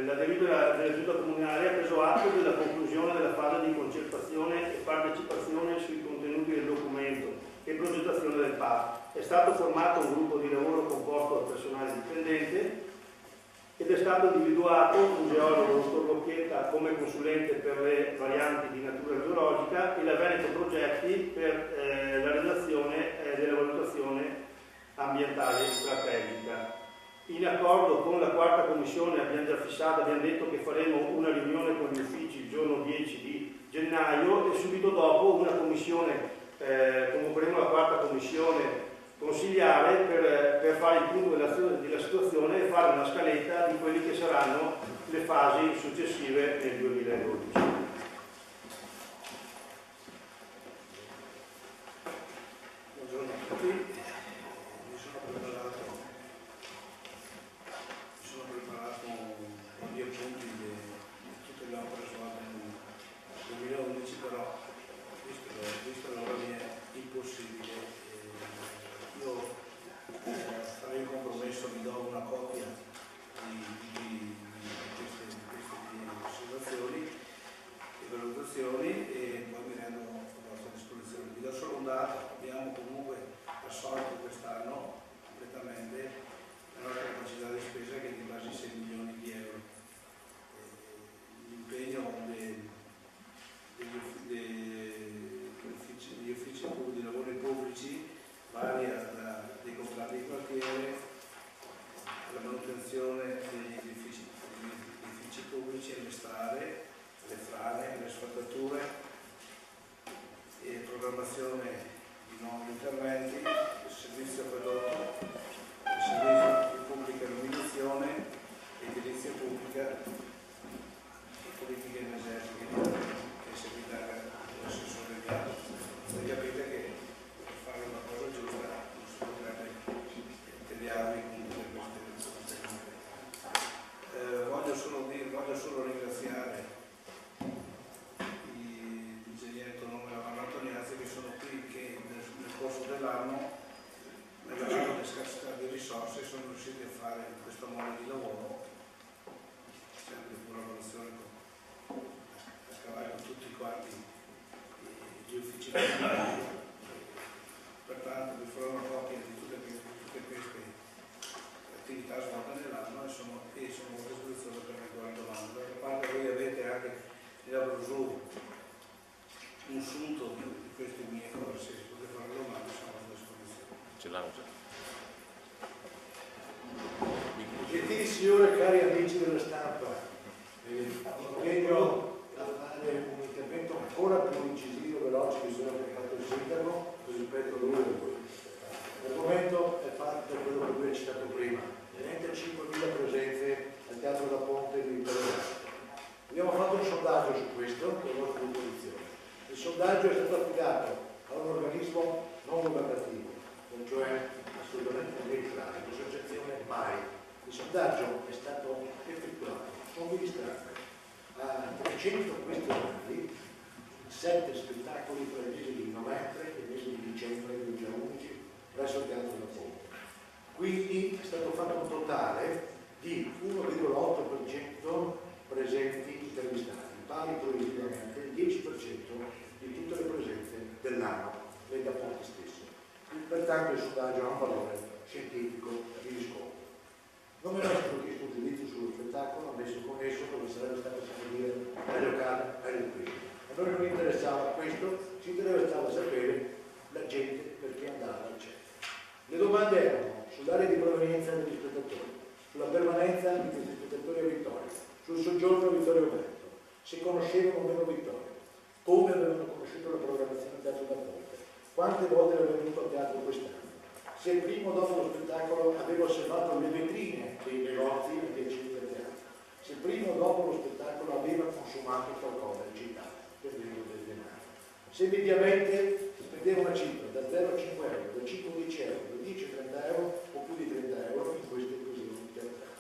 la delibera della Giunta Comunale ha preso atto della conclusione della fase di concertazione e partecipazione sui contenuti del documento e progettazione del PAT. È stato formato un gruppo di lavoro composto da personale dipendente ed è stato individuato un geologo, dottor Locchetta, come consulente per le varianti di natura geologica e la Veneto Progetti per la realizzazione della valutazione ambientale strategica. In accordo con la quarta commissione abbiamo già fissato, abbiamo detto che faremo una riunione con gli uffici il giorno 10 di gennaio e subito dopo una commissione, convocheremo la quarta commissione consigliare per fare il punto della situazione e fare una scaletta di quelle che saranno le fasi successive nel 2012. Buongiorno a tutti. Gli appunti di tutte le opere svolte nel 2011, però visto l'ora mi è impossibile. Io farei un compromesso, vi do una copia di queste osservazioni e valutazioni e poi mi rendo a vostra disposizione. Vi do solo un dato: abbiamo comunque assolto quest'anno completamente la nostra capacità di spesa, che è di quasi 6 milioni di euro. L'impegno degli uffici di lavori pubblici varia dai contratti di quartiere alla manutenzione degli edifici pubblici, alle strade, alle frane, alle asfaltature e programmazione di nuovi interventi, il servizio prodotto, il servizio di pubblica illuminazione, dell'anno, nella loro scarsità di risorse, sono riusciti a fare questo modo di lavoro, sempre in collaborazione a scavare con tutti quanti gli uffici comunali. Pertanto vi farò una copia di tutte queste attività svolte nell'anno e sono a disposizione per eventuali domande. D'altra parte voi avete anche nella brochure un sunto di queste mie cose, se potete fare domande siamo a disposizione. Ce l'hanno già. Gentili signore, cari amici della stampa, impegno a fare un intervento ancora più incisivo, veloce di quello che ha fatto il sindaco rispetto a lui e a voi. L'argomento è fatto da quello che lui ha citato prima, 35.000 presenze al Teatro da Ponte di Pellegrino. Abbiamo fatto un sondaggio su questo con la vostra opposizione. Il sondaggio è stato affidato a un organismo non governativo, cioè assolutamente neutrale, l'associazione MAI. Il sondaggio è stato effettuato, somministrato a 300 questionari, 7 spettacoli per il mese di novembre e il mese di dicembre 2011 presso il Teatro da Ponte. Quindi è stato fatto un totale di 1,8% presenti intervistati, pari probabilmente il 10% di tutte le presenze dell'anno nei da Ponte stesso. Pertanto il sondaggio ha un valore scientifico di riscontro. Non mi è stato chiesto un giudizio sullo spettacolo, ammesso con esso, come sarebbe stato dire meglio cane, meglio prima. A noi non interessava questo, ci interessava sapere la gente perché andava al centro. Le domande erano sull'area di provenienza degli spettatori, sulla permanenza di questi spettatori a Vittoria, sul soggiorno a Vittorio Veneto, se conoscevano o meno Vittoria, come avevano conosciuto la programmazione del Teatro da Ponte, quante volte era venuto a teatro quest'anno, se prima o dopo lo spettacolo aveva osservato le vetrine dei negozi adiacenti al teatro, se prima o dopo lo spettacolo aveva consumato qualcosa in città, per esempio del denaro, se mediamente spendeva una cifra da 0 a 5 euro, da 5 a 10 euro, da 10 a 30 euro o più di 30 euro in queste occasioni teatrali,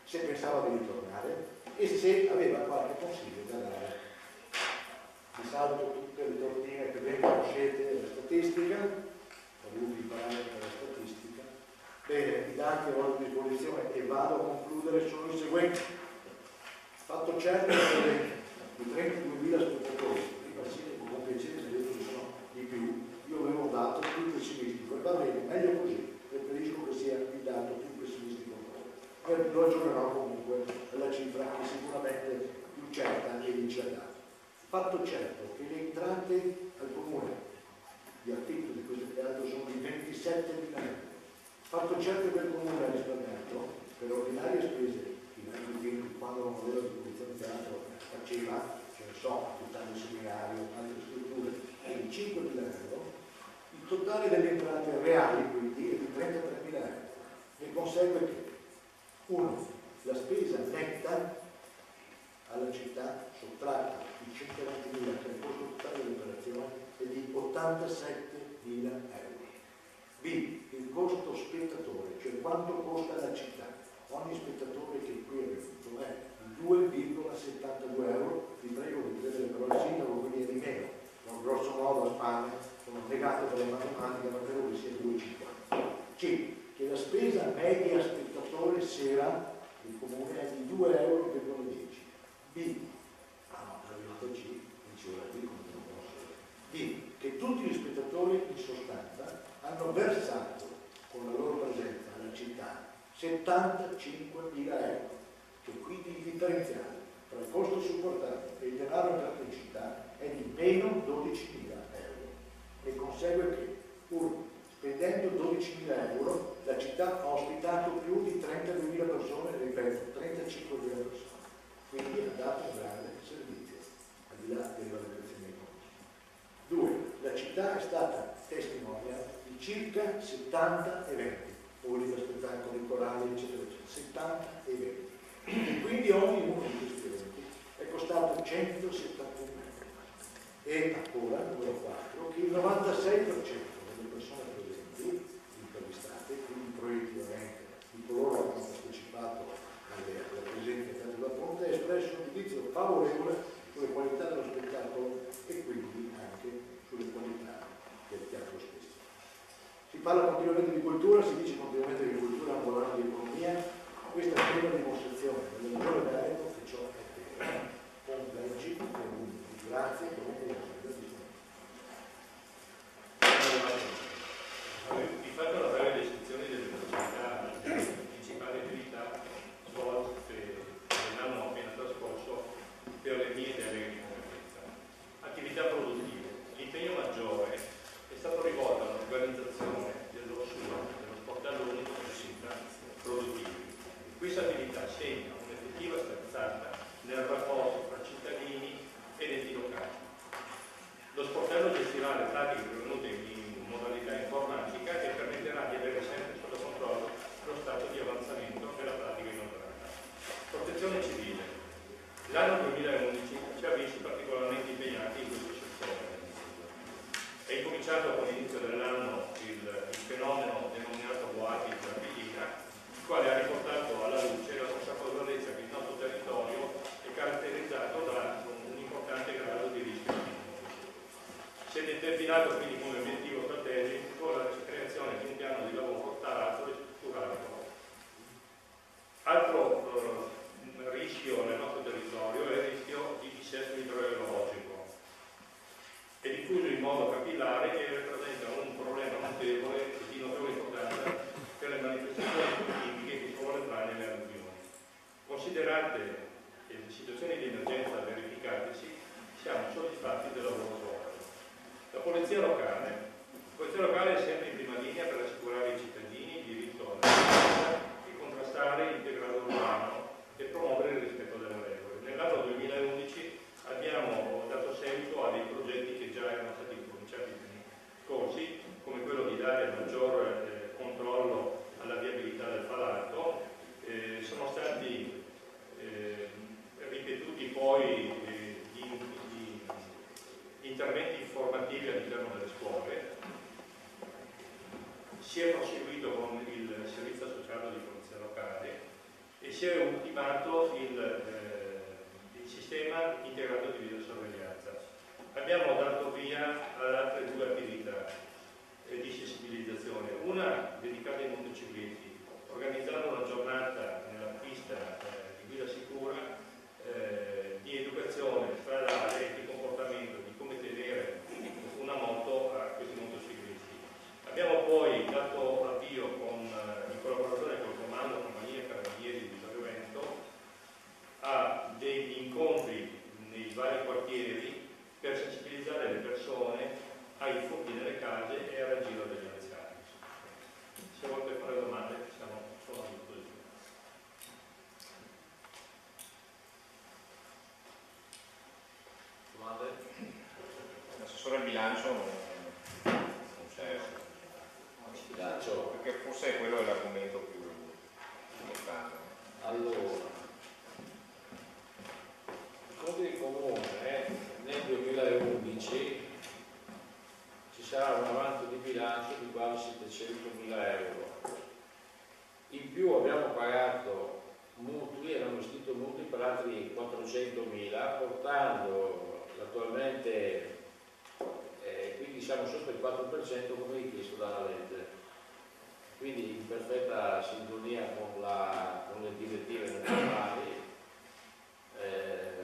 se pensava di ritornare e se aveva qualche consiglio da dare. Di salto tutte le tortine che ben conoscete della statistica, ho voluto imparare dalla statistica. Bene, i dati che ho a disposizione e vado a concludere sono i seguenti. Fatto certo che di 32.000 spettatori, prima sì, con piacere mi ha detto che sono di più, io avevo un dato più pessimistico e va bene, meglio così, preferisco che sia il dato più pessimistico ancora. Lo aggiornerò comunque alla cifra che sicuramente più certa e vi ci ha dato. Fatto certo che le entrate al comune di affitto di questo teatro sono di 27.000 euro. Fatto certo che il comune ha risparmiato per ordinarie spese, quando non aveva a disposizione teatro faceva, ce ne so, affittando seminario, altre strutture, di 5.000 euro, il totale delle entrate reali quindi è di 33.000 euro. Ne consegue che 1. La spesa netta alla città sottratta di 120.000 che è il costo totale dell'operazione è di 87.000 euro. B. Il costo spettatore, cioè quanto costa la città. Ogni spettatore che qui è venuto è 2,72 euro. Vi prego di prendere però il sindaco, quindi è di meno. Non grosso modo a Spagna, sono negato per le matematiche, ma credo che sia 2,50. C. Che la spesa media spettatore sera del comune è di 2,10 euro. B. No, arrivato C, diceva qui come non posso. D. Che tutti gli spettatori in sostanza hanno versato con la loro presenza alla città 75.000 euro, che quindi il differenziale tra il costo supportato e il denaro entrato in città è di meno 12.000 euro. E consegue che, pur spendendo 12.000 euro, la città ha ospitato più di 32.000 persone, ripeto, 35.000 persone. Quindi ha dato un grande servizio, al di là delle valutazioni economiche. 2. La città è stata testimonia di circa 70 eventi, pubblica spettacoli, corali, eccetera, eccetera, 70 eventi. E quindi ognuno di questi eventi è costato 171 euro. E ancora, numero 4, che il 96% delle persone presenti, intervistate, quindi proiettivamente di coloro che hanno partecipato alla presenza del Teatro da Ponte, ha espresso un giudizio favorevole sulle qualità dello spettacolo e quindi anche sulle qualità del teatro stesso. parla continuamente di cultura, si dice continuamente che cultura è un volano di economia. Questa è la prima dimostrazione nella regione Veneto che ciò è vero. Leggi e grazie per Vi faccio una breve descrizione delle principali attività svolte nell'anno appena trascorso per le mie deleghe di competenza. Attività produttive. L'impegno maggiore è stato rivolto all'organizzazione dello sportello unico di attività produttive. Questa attività segna un'effettiva sterzata nel rapporto tra cittadini ed enti locali. Lo sportello gestirà le pratiche pervenute in modalità informatica e permetterà di avere sempre sotto controllo lo stato di avanzamento della pratica inaugurata. Protezione civile. L'anno 2011 ci ha visti particolarmente impegnati in questo settore. È incominciato con l'inizio dell'anno il fenomeno denominato boati della Pillina, il quale ha riportato alla luce la consapevolezza che il nostro territorio è caratterizzato da un importante grado di rischio. Si è determinato quindi come obiettivo strategico la creazione di un piano di lavoro tarato e strutturato. Altro rischio nel nostro territorio è il rischio di dissesto idrogeologico. È diffuso in modo capillare e rappresenta un problema notevole e di notevole importanza per le manifestazioni tipiche che si vuole fare nelle alluvioni. Considerate le situazioni di emergenza verificatesi, siamo soddisfatti del lavoro svolto. La polizia locale. La polizia locale è sempre in prima linea per assicurare ai cittadini il diritto alla sicurezza e contrastare il degrado urbano e promuovere il rispetto delle regole. Nell'anno 2011 abbiamo dato seguito a dei progetti che già erano stati cominciati in anni scorsi, come quello di dare maggior controllo alla viabilità del Falato. Sono stati ripetuti poi interventi informativi all'interno delle scuole. Si è proseguito con il servizio associato di polizia locale e si è ultimato il sistema integrato di videosorveglianza. Abbiamo dato via ad altre due attività di sensibilizzazione, una dedicata ai motociclisti, organizzando una giornata nella pista di guida sicura, di educazione stradale e di comportamento, di come tenere una moto a questi motociclisti. Abbiamo poi dato avvio in collaborazione con il Comando Compagnie Carabinieri di Vittorio Veneto a degli incontri nei vari quartieri per sensibilizzare le persone ai furti nelle case e al raggiro degli anziani. Se volete fare domande sono a disposizione. L'assessore al bilancio non c'è, perché forse quello è l'argomento più importante. Allora, i conti di comune nel 2011 ci sarà un avanzo di bilancio di quasi 700.000 euro. In più abbiamo pagato mutui, abbiamo investito mutui per altri 400.000, portando attualmente, quindi siamo sotto il 4% come richiesto dalla legge. Quindi in perfetta sintonia con le direttive nazionali,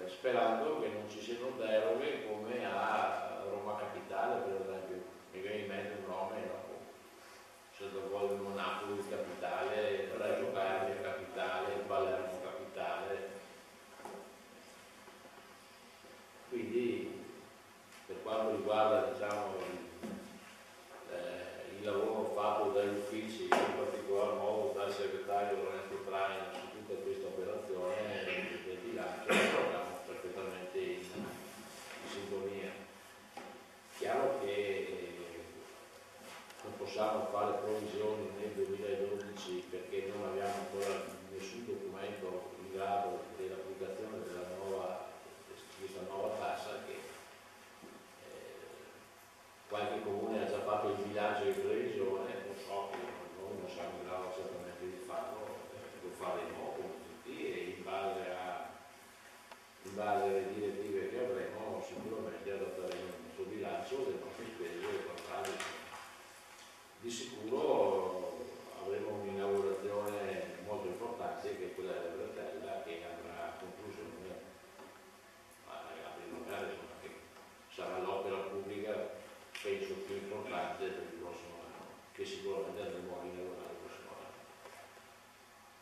sperando che non ci siano deroghe come a Roma Capitale, per esempio. Mi viene in mente un nome, no? Se lo vuole Monacoli Capitale, Reggio Calabria Capitale, Palermo Capitale. Quindi per quanto riguarda, diciamo, il lavoro fatto dagli uffici, in particolar modo dal segretario Lorenzo Traina su tutta questa operazione del bilancio, siamo perfettamente in sintonia. Chiaro che non possiamo fare provvisioni nel 2012 perché non abbiamo ancora nessun documento in grado dell'applicazione della questa nuova tassa, che qualche comune ha già fatto il bilancio di previsione, non so, noi non siamo in grado certamente di farlo, lo faremo come tutti e in base alle direttive che avremo sicuramente adatteremo il nostro bilancio, le nostre spese e quant'altro. di sicuro avremo un'inaugurazione molto importante che è quella della Bretella, che avrà concluso che sarà l'opera pubblica penso più importante per il prossimo anno, che sicuramente andremo a inaugurare il prossimo anno.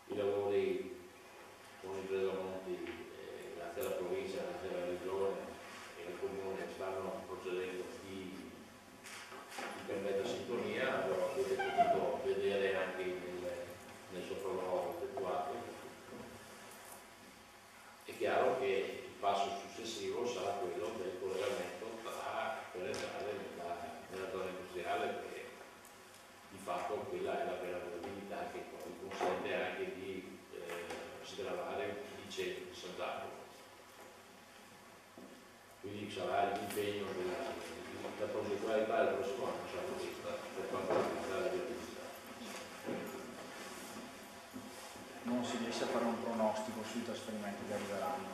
I lavori con i Predamonti, grazie alla provincia, grazie alla regione e al comune, stanno procedendo in perfetta sintonia, lo avete potuto vedere anche nel sopralluogo effettuato. È chiaro che il passo successivo sarà quello del collegamento per entrare nella zona industriale, perché di fatto quella è la vera mobilità che poi consente anche di sgravare i centri di San Giacomo. Quindi sarà l'impegno della progettualità del prossimo anno sarà questa per quanto riguarda la viabilità. Non si riesce a fare un pronostico sui trasferimenti che arriveranno.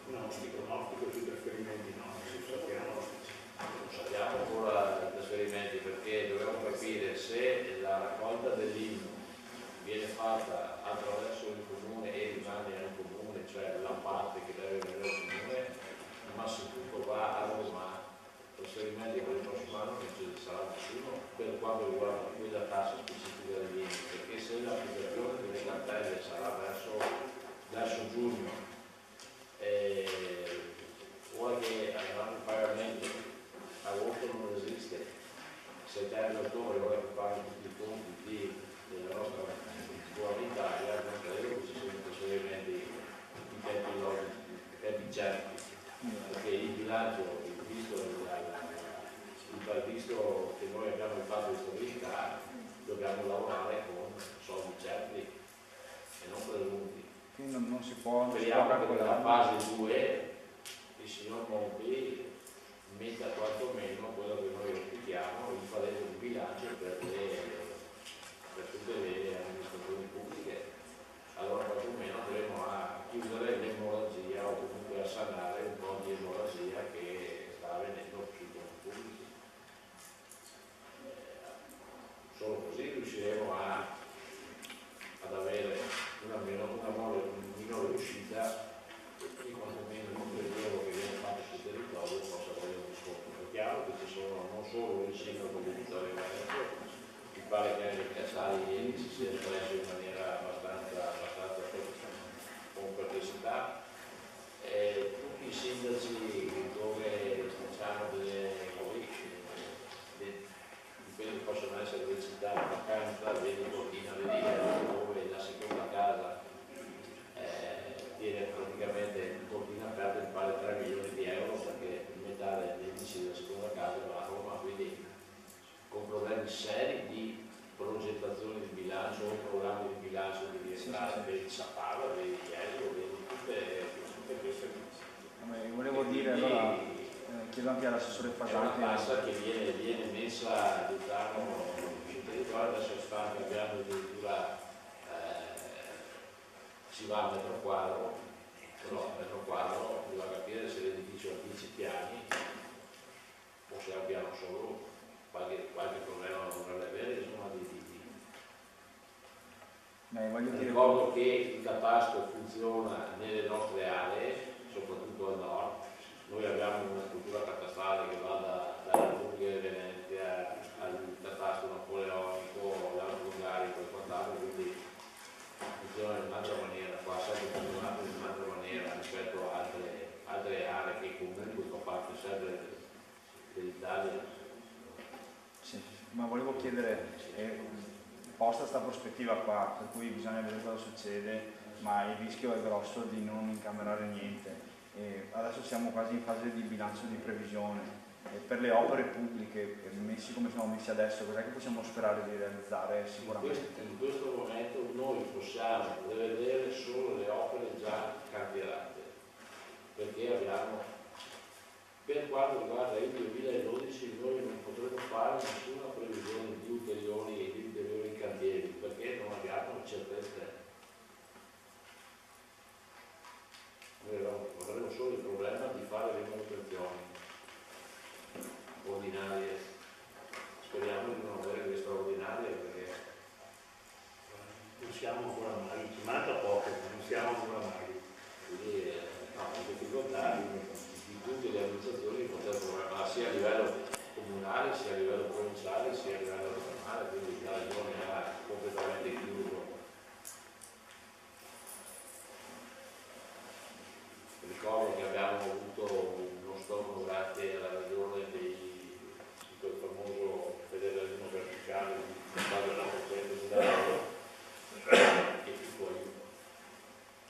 Pronostico sui trasferimenti no, Non sappiamo ancora i trasferimenti, perché dobbiamo capire se la raccolta dell'IMU viene fatta attraverso il comune e rimane nel comune, cioè la parte che deve venire al comune, ma se tutto va a Roma, trasferimenti per il prossimo anno non ci sarà nessuno per quanto riguarda quella tassa specifica dell'IMU, perché se l'applicazione delle cartelle sarà verso giugno, vuoi che avranno il pagamento, agosto non esiste, settembre e ottobre vuoi che paghi tutti i conti della nostra buona Italia, non credo che ci siano trasferimenti in tempi certi, perché il bilancio, visto che noi abbiamo il patto di stabilità, dobbiamo lavorare con soldi certi e non presunti. Quindi non si può Speriamo che nella fase 2 il signor Monti metta quantomeno quello che noi auspichiamo, il pareggio di bilancio per tutte le amministrazioni pubbliche. Allora quantomeno andremo a chiudere l'emorragia o comunque a sanare un po' di emorragia che sta avvenendo sui conti pubblici. Solo così riusciremo ad avere una minore uscita e quantomeno il lavoro che viene fatto sul territorio possa avere un riscontro. È chiaro che ci sono non solo il sindaco di Vittorio Veneto, mi pare che anche Casali ieri si sia espresso in maniera abbastanza con perplessità, tutti i sindaci dove facciamo quelli che possono essere delle città di vacanza, vedi Cortina, vedi dove la seconda casa tiene praticamente in Cortina aperta in pari 3 milioni di euro, perché metà degli indici della seconda casa va a Roma, quindi con problemi seri di progettazione di bilancio o programmi di bilancio di rientrare per il Sapala, per il Chiesio, tutte queste cose. Volevo dire, allora chiedo anche all'assessore Fasanti. È una tassa che viene messa, diciamo, sul territorio, adesso sta cambiando addirittura, si va a metro quadro, però a metro quadro bisogna capire se l'edificio ha 10 piani o se ha un piano solo, qualche problema non dovrebbe avere, insomma, Ricordo che il catasto funziona nelle nostre aree, soprattutto al nord. Noi abbiamo una struttura catastale che va dalla Repubblica di Venezia al catasto napoleonico, all'autogarico e quant'altro, quindi funziona in un'altra maniera, qua è sempre funzionato in un'altra maniera rispetto a altre aree che comunque fanno parte sempre dell'Italia. Sì, ma volevo chiedere, posta sta prospettiva qua, per cui bisogna vedere cosa succede, ma il rischio è grosso di non incamerare niente. Adesso siamo quasi in fase di bilancio di previsione. Per le opere pubbliche, messi come siamo messi adesso, cos'è che possiamo sperare di realizzare sicuramente? In questo momento noi possiamo prevedere solo le opere già cantierate, perché abbiamo, per quanto riguarda il 2012, noi non potremo fare nessuna previsione di ulteriori cantieri, perché non abbiamo certezze. Noi avremo solo il problema di fare le manutenzioni ordinarie. Speriamo di siamo ancora mai, ci manca poco, ma non siamo ancora mai. Quindi no, la difficoltà di tutte le amministrazioni di poter programmare sia a livello comunale, sia a livello provinciale, sia a livello regionale, quindi la regione ha completamente chiuso. Ricordo che abbiamo avuto uno storno grazie alla ragione di quel famoso federalismo verticale di Fabio Rapportello di Milano, che poi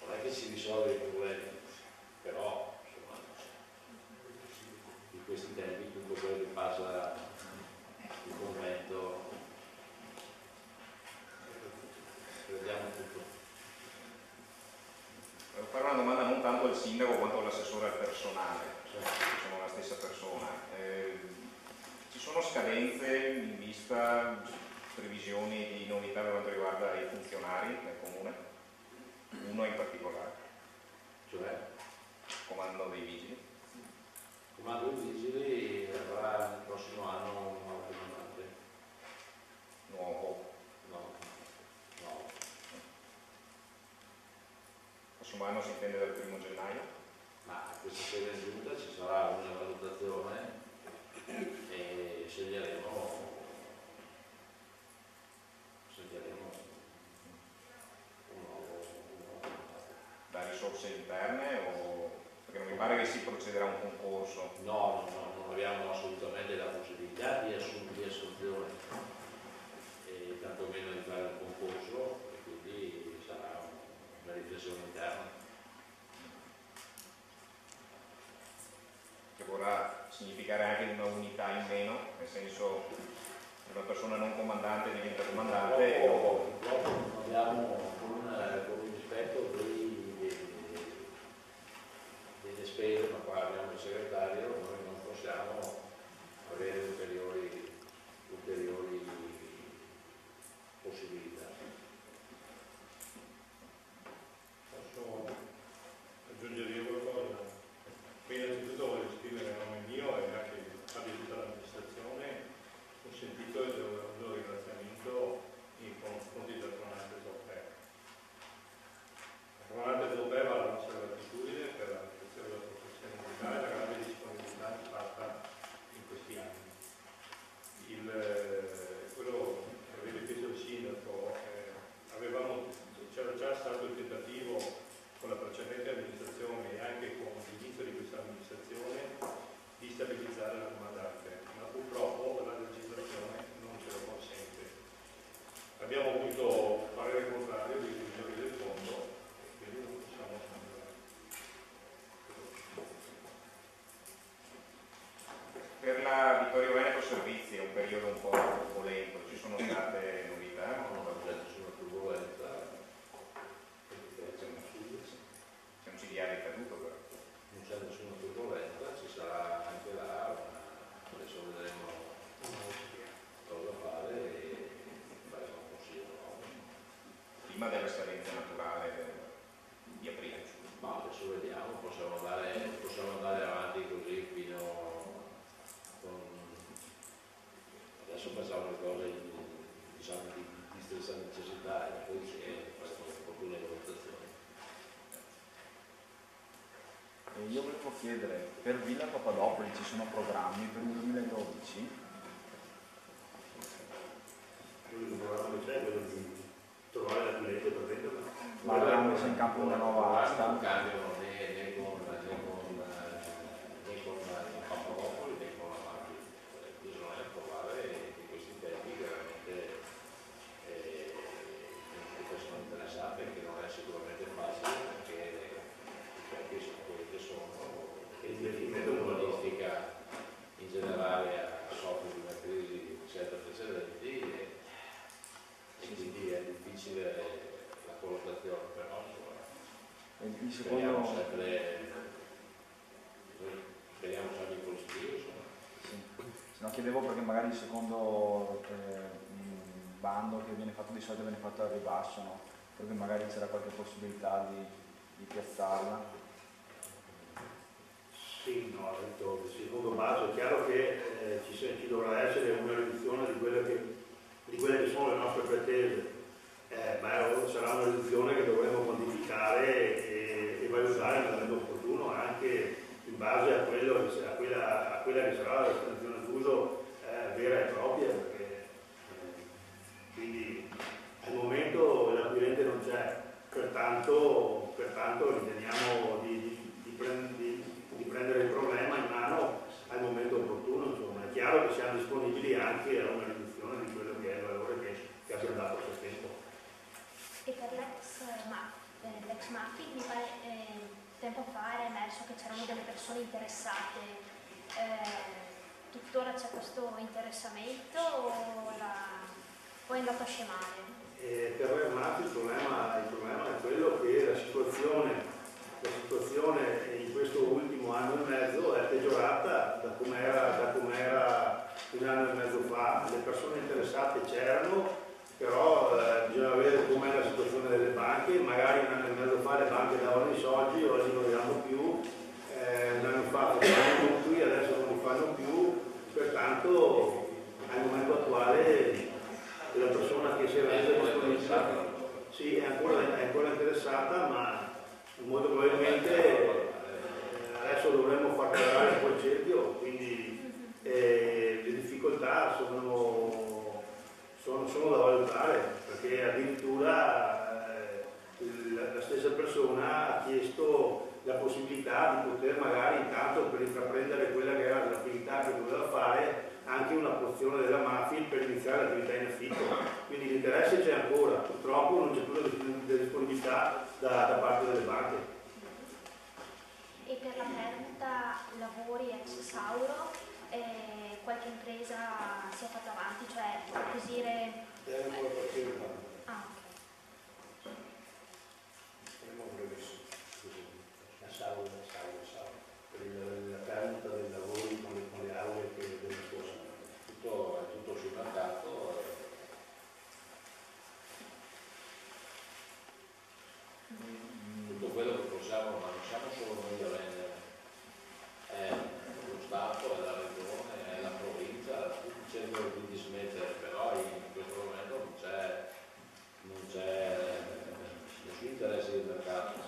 non è che si risolve i problemi, però insomma, in questi tempi tutto quello che passa il convento crediamo tutto. Devo fare una domanda non tanto al sindaco quanto all'assessore al personale, cioè, sono la stessa persona. Ci sono scadenze in vista, previsioni di novità per quanto riguarda i funzionari del comune? Uno in particolare, Cioè, comando dei vigili. il comando dei vigili avrà il prossimo anno un nuovo comandante. Nuovo. No. Il prossimo anno si intende dal 1° gennaio? Ma a questa sera in giunta ci sarà una valutazione e sceglieremo un nuovo comandante. Da risorse interne o... perché non mi pare che si procederà a un concorso. No, non abbiamo assolutamente la possibilità di assunzione e tantomeno di fare un concorso e quindi sarà una riflessione interna. Che vorrà significare anche una unità in meno, nel senso che una persona non comandante diventa comandante Purtroppo non abbiamo con il rispetto delle spese, ma qua abbiamo il segretario, noi non possiamo avere ulteriori possibilità. Posso aggiungere io qualcosa? Qui innanzitutto voglio esprimere a nome mio e anche di tutta l'amministrazione un sentito e doveroso ringraziamento nei confronti del comandante Zoppè. Il comandante Zoppè va alla nostra gratitudine per la prestazione della professione militare e la grande disponibilità fatta in questi anni. Quello che aveva chiesto il sindaco, c'era già stato il tentativo con la precedente amministrazione e anche con l'inizio di questa amministrazione di stabilizzare la comandante, ma purtroppo la legislazione non ce lo consente. Abbiamo avuto parere contrario dei direttori del fondo e quindi non possiamo andare. per la Vittorio Veneto Servizi è un periodo un po' turbolento, ci sono state novità? Non c'è nessuna turbolenza. C'è un CDA decaduto però. Non c'è nessuna turbolenza, ci sarà anche là, adesso vedremo cosa fare e faremo un consiglio nuovo. Prima della scadenza naturale di aprile. Ma adesso vediamo, possiamo andare avanti così fino adesso facciamo le cose diciamo di stessa necessità e poi facciamo opportune valutazioni. Io volevo chiedere, per Villa Papadopoli ci sono programmi per il 2012? L'unico programma che c'è è quello di trovare la cliente per venderla. Ma abbiamo messo in campo una nuova asta? Non cambiano né con il Papadopoli né con la Marchi. Bisogna trovare in questi tempi veramente le persone interessate, che non è sicuramente facile perché i tempi sono quelli che sono e l'urbanistica in generale soffre di una crisi senza precedenti e quindi è difficile la collocazione, però Il speriamo secondo... sempre positivo. Sì. Se no chiedevo perché magari il secondo bando che viene fatto di solito viene fatto al ribasso, no? Perché magari c'era qualche possibilità di piazzarla. Sì, no, il secondo bando è chiaro che ci dovrà essere una riduzione di quelle che sono le nostre pretese, ma sarà Maffi, mi pare tempo fa era emerso che c'erano delle persone interessate. Tuttora c'è questo interessamento o è andato a scemare? Per Ermati il problema è quello che la situazione in questo ultimo anno e mezzo è peggiorata da come era un anno e mezzo fa. Le persone interessate c'erano, però bisogna vedere com'è la situazione delle banche. Magari un anno e mezzo fa le banche davano i soldi, oggi non li danno più, un anno fa facevano mutui, adesso non li fanno più, pertanto al momento attuale la persona che si è resa disponibile sì, è ancora interessata, ma molto probabilmente adesso dovremmo far calare quel cerchio, quindi le difficoltà sono da valutare, perché addirittura la stessa persona ha chiesto la possibilità di poter magari intanto per intraprendere quella che era l'attività che doveva fare anche una porzione della Mafil per iniziare l'attività in affitto, quindi l'interesse c'è ancora, purtroppo non c'è più la disponibilità da parte delle banche. E per la perdita lavori ex Sauro, qualche impresa si è fatta avanti, cioè acquisire... Deve ancora partire ma Ah, saremo brevissimi. La Sauro, per la perdita dei lavori con le aule che delle scuole. È tutto sul mercato. Tutto quello che possiamo, ma non siamo solo noi a vendere, è lo Stato, è la Regione, è la provincia, tutti cercano di dismettere, però in questo momento non c'è nessun interesse del mercato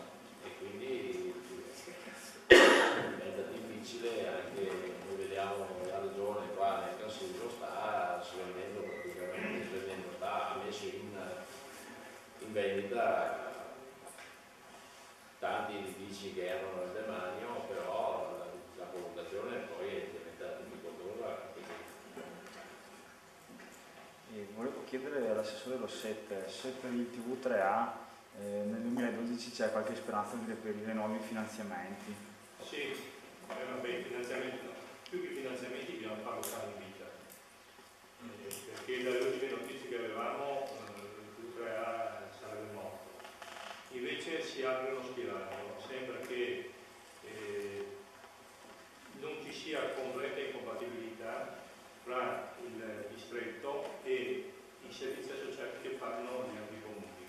e quindi diventa difficile anche, noi vediamo la Regione qua nel Consiglio sta svendendo praticamente, ha messo in vendita tanti edifici che erano nel demanio, però la collocazione poi è diventata difficoltosa. Volevo chiedere all'assessore Rosset se per il TV3A nel 2012 c'è qualche speranza di reperire nuovi finanziamenti. Sì, vabbè, finanziamenti no. Più che finanziamenti bisogna farlo stare in vita. Perché dalle ultime notizie che avevamo il TV3A sarebbe morto. Invece si apre uno spiraglio, sembra che non ci sia completa incompatibilità tra il distretto e i servizi associati che fanno gli altri comuni.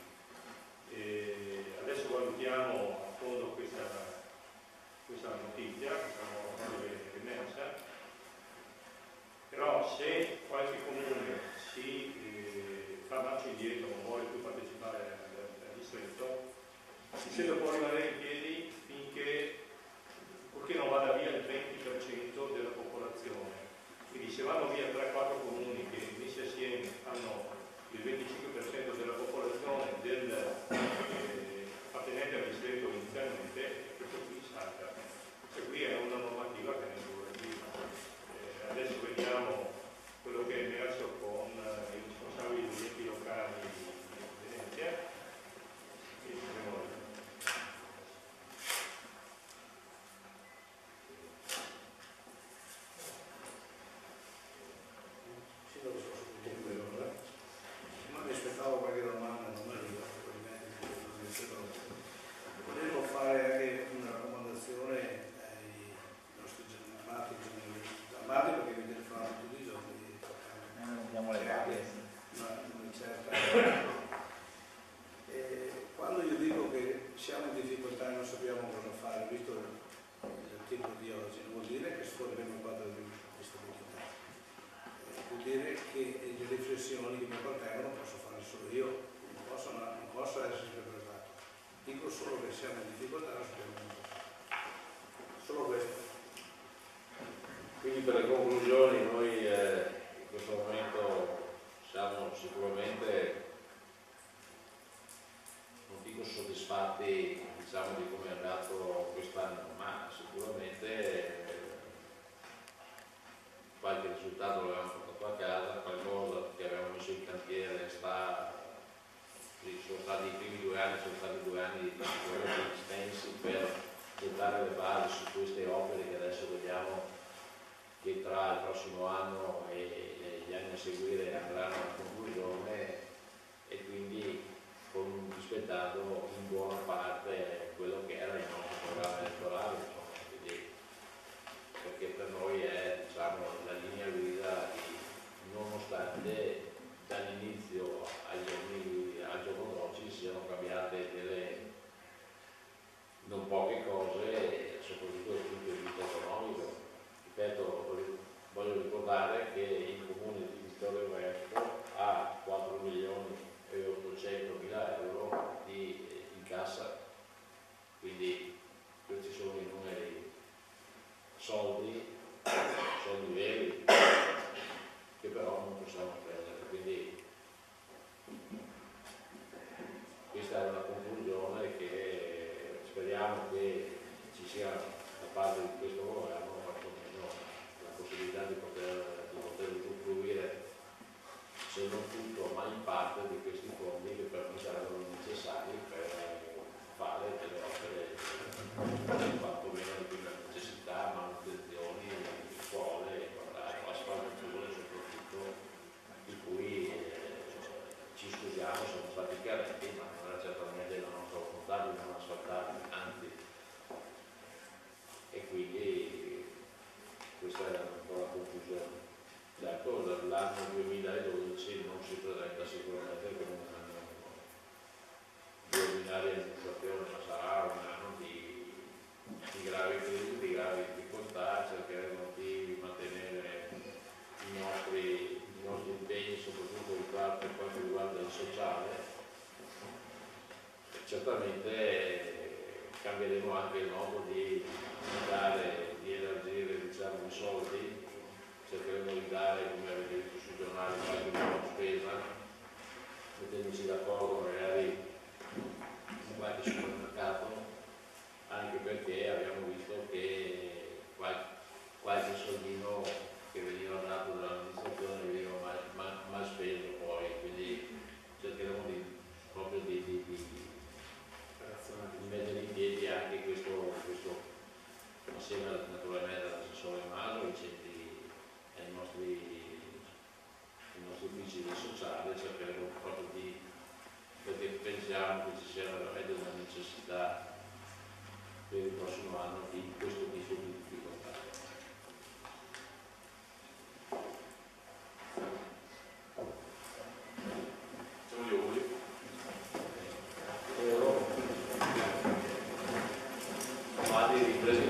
Adesso valutiamo a fondo questa notizia, che è emersa, però se qualche comune si fa marcia indietro, non vuole più partecipare al distretto, il distretto può rimanere in piedi purché non vada via il 20% della popolazione. Quindi se vanno via 3-4 comuni che messi assieme hanno il 25% della popolazione appartenente al distretto inizialmente, questo qui salta. Questa qui è una normativa che ne dura prima. Adesso vediamo quello che è emerso con i responsabili degli enti locali di Venezia e vedremo. Ma mi aspettavo qualche domanda, non è arrivata volevo fare anche una raccomandazione ai nostri amati perché mi telefonano tutti i giorni Diamo le varie. una certa quando io dico che siamo in difficoltà e non sappiamo cosa fare visto il tipo di oggi, non vuol dire che scorreremo il quadro di stabilità, vuol dire che le riflessioni che mi appartengono posso fare solo io, non posso essere sempre preparato. Dico solo che siamo in difficoltà e non sappiamo cosa fare. Solo questo. Quindi per le conclusioni noi in questo momento siamo sicuramente, non dico soddisfatti diciamo di come è andato quest'anno, ma sicuramente qualche risultato l'abbiamo portato a casa, qualcosa che avevamo messo in cantiere sono stati i primi 2 anni, sono stati 2 anni di Stensi per gettare le basi su queste opere che adesso vediamo che tra il prossimo anno e gli anni a seguire andranno a conclusione, e quindi rispettando in buona parte quello che era il nostro programma elettorale, insomma, quindi, perché per noi è, diciamo, la linea guida nonostante dall'inizio al giorno d'oggi siano cambiate non poche cose, soprattutto dal punto di vista economico. Ripeto, voglio ricordare che il comune di Vittorio Veneto ha 4.800.000 euro in cassa, quindi questi sono i numeri, soldi veri, che però non possiamo prendere. Quindi questa è una conclusione che speriamo che ci sia da parte di questo governo quantomeno la possibilità di poter usufruire, se non tutto ma in parte, di questi fondi che per noi sarebbero necessari per fare delle opere quantomeno di prima necessità, manutenzioni, scuole, asfaltature soprattutto, di cui ci scusiamo, siamo stati carenti, ma non era certamente la nostra volontà di non asfaltare, anzi. E quindi questa è un po' la conclusione. Certo, l'anno 2012 non si presenta sicuramente come un anno di ordinaria amministrazione, ma sarà un anno di gravi crisi, di gravi difficoltà. Cercheremo di mantenere i nostri impegni, soprattutto per quanto riguarda il sociale. Certamente cambieremo anche il modo di elargire, diciamo, i soldi. Cercheremo di dare, come avete visto sui giornali, qualche buona spesa, mettendoci d'accordo magari in qualche supermercato, anche perché abbiamo visto che qualche soldino che veniva dato dall'amministrazione veniva mal speso poi, quindi cercheremo proprio di mettere in piedi anche questo assieme naturalmente all'assessore Maso, ai centri, ai nostri uffici del sociale. Cercheremo proprio perché pensiamo che ci sia veramente una necessità per il prossimo anno di questo tipo di difficoltà. Sono gli auguri. Fate riprese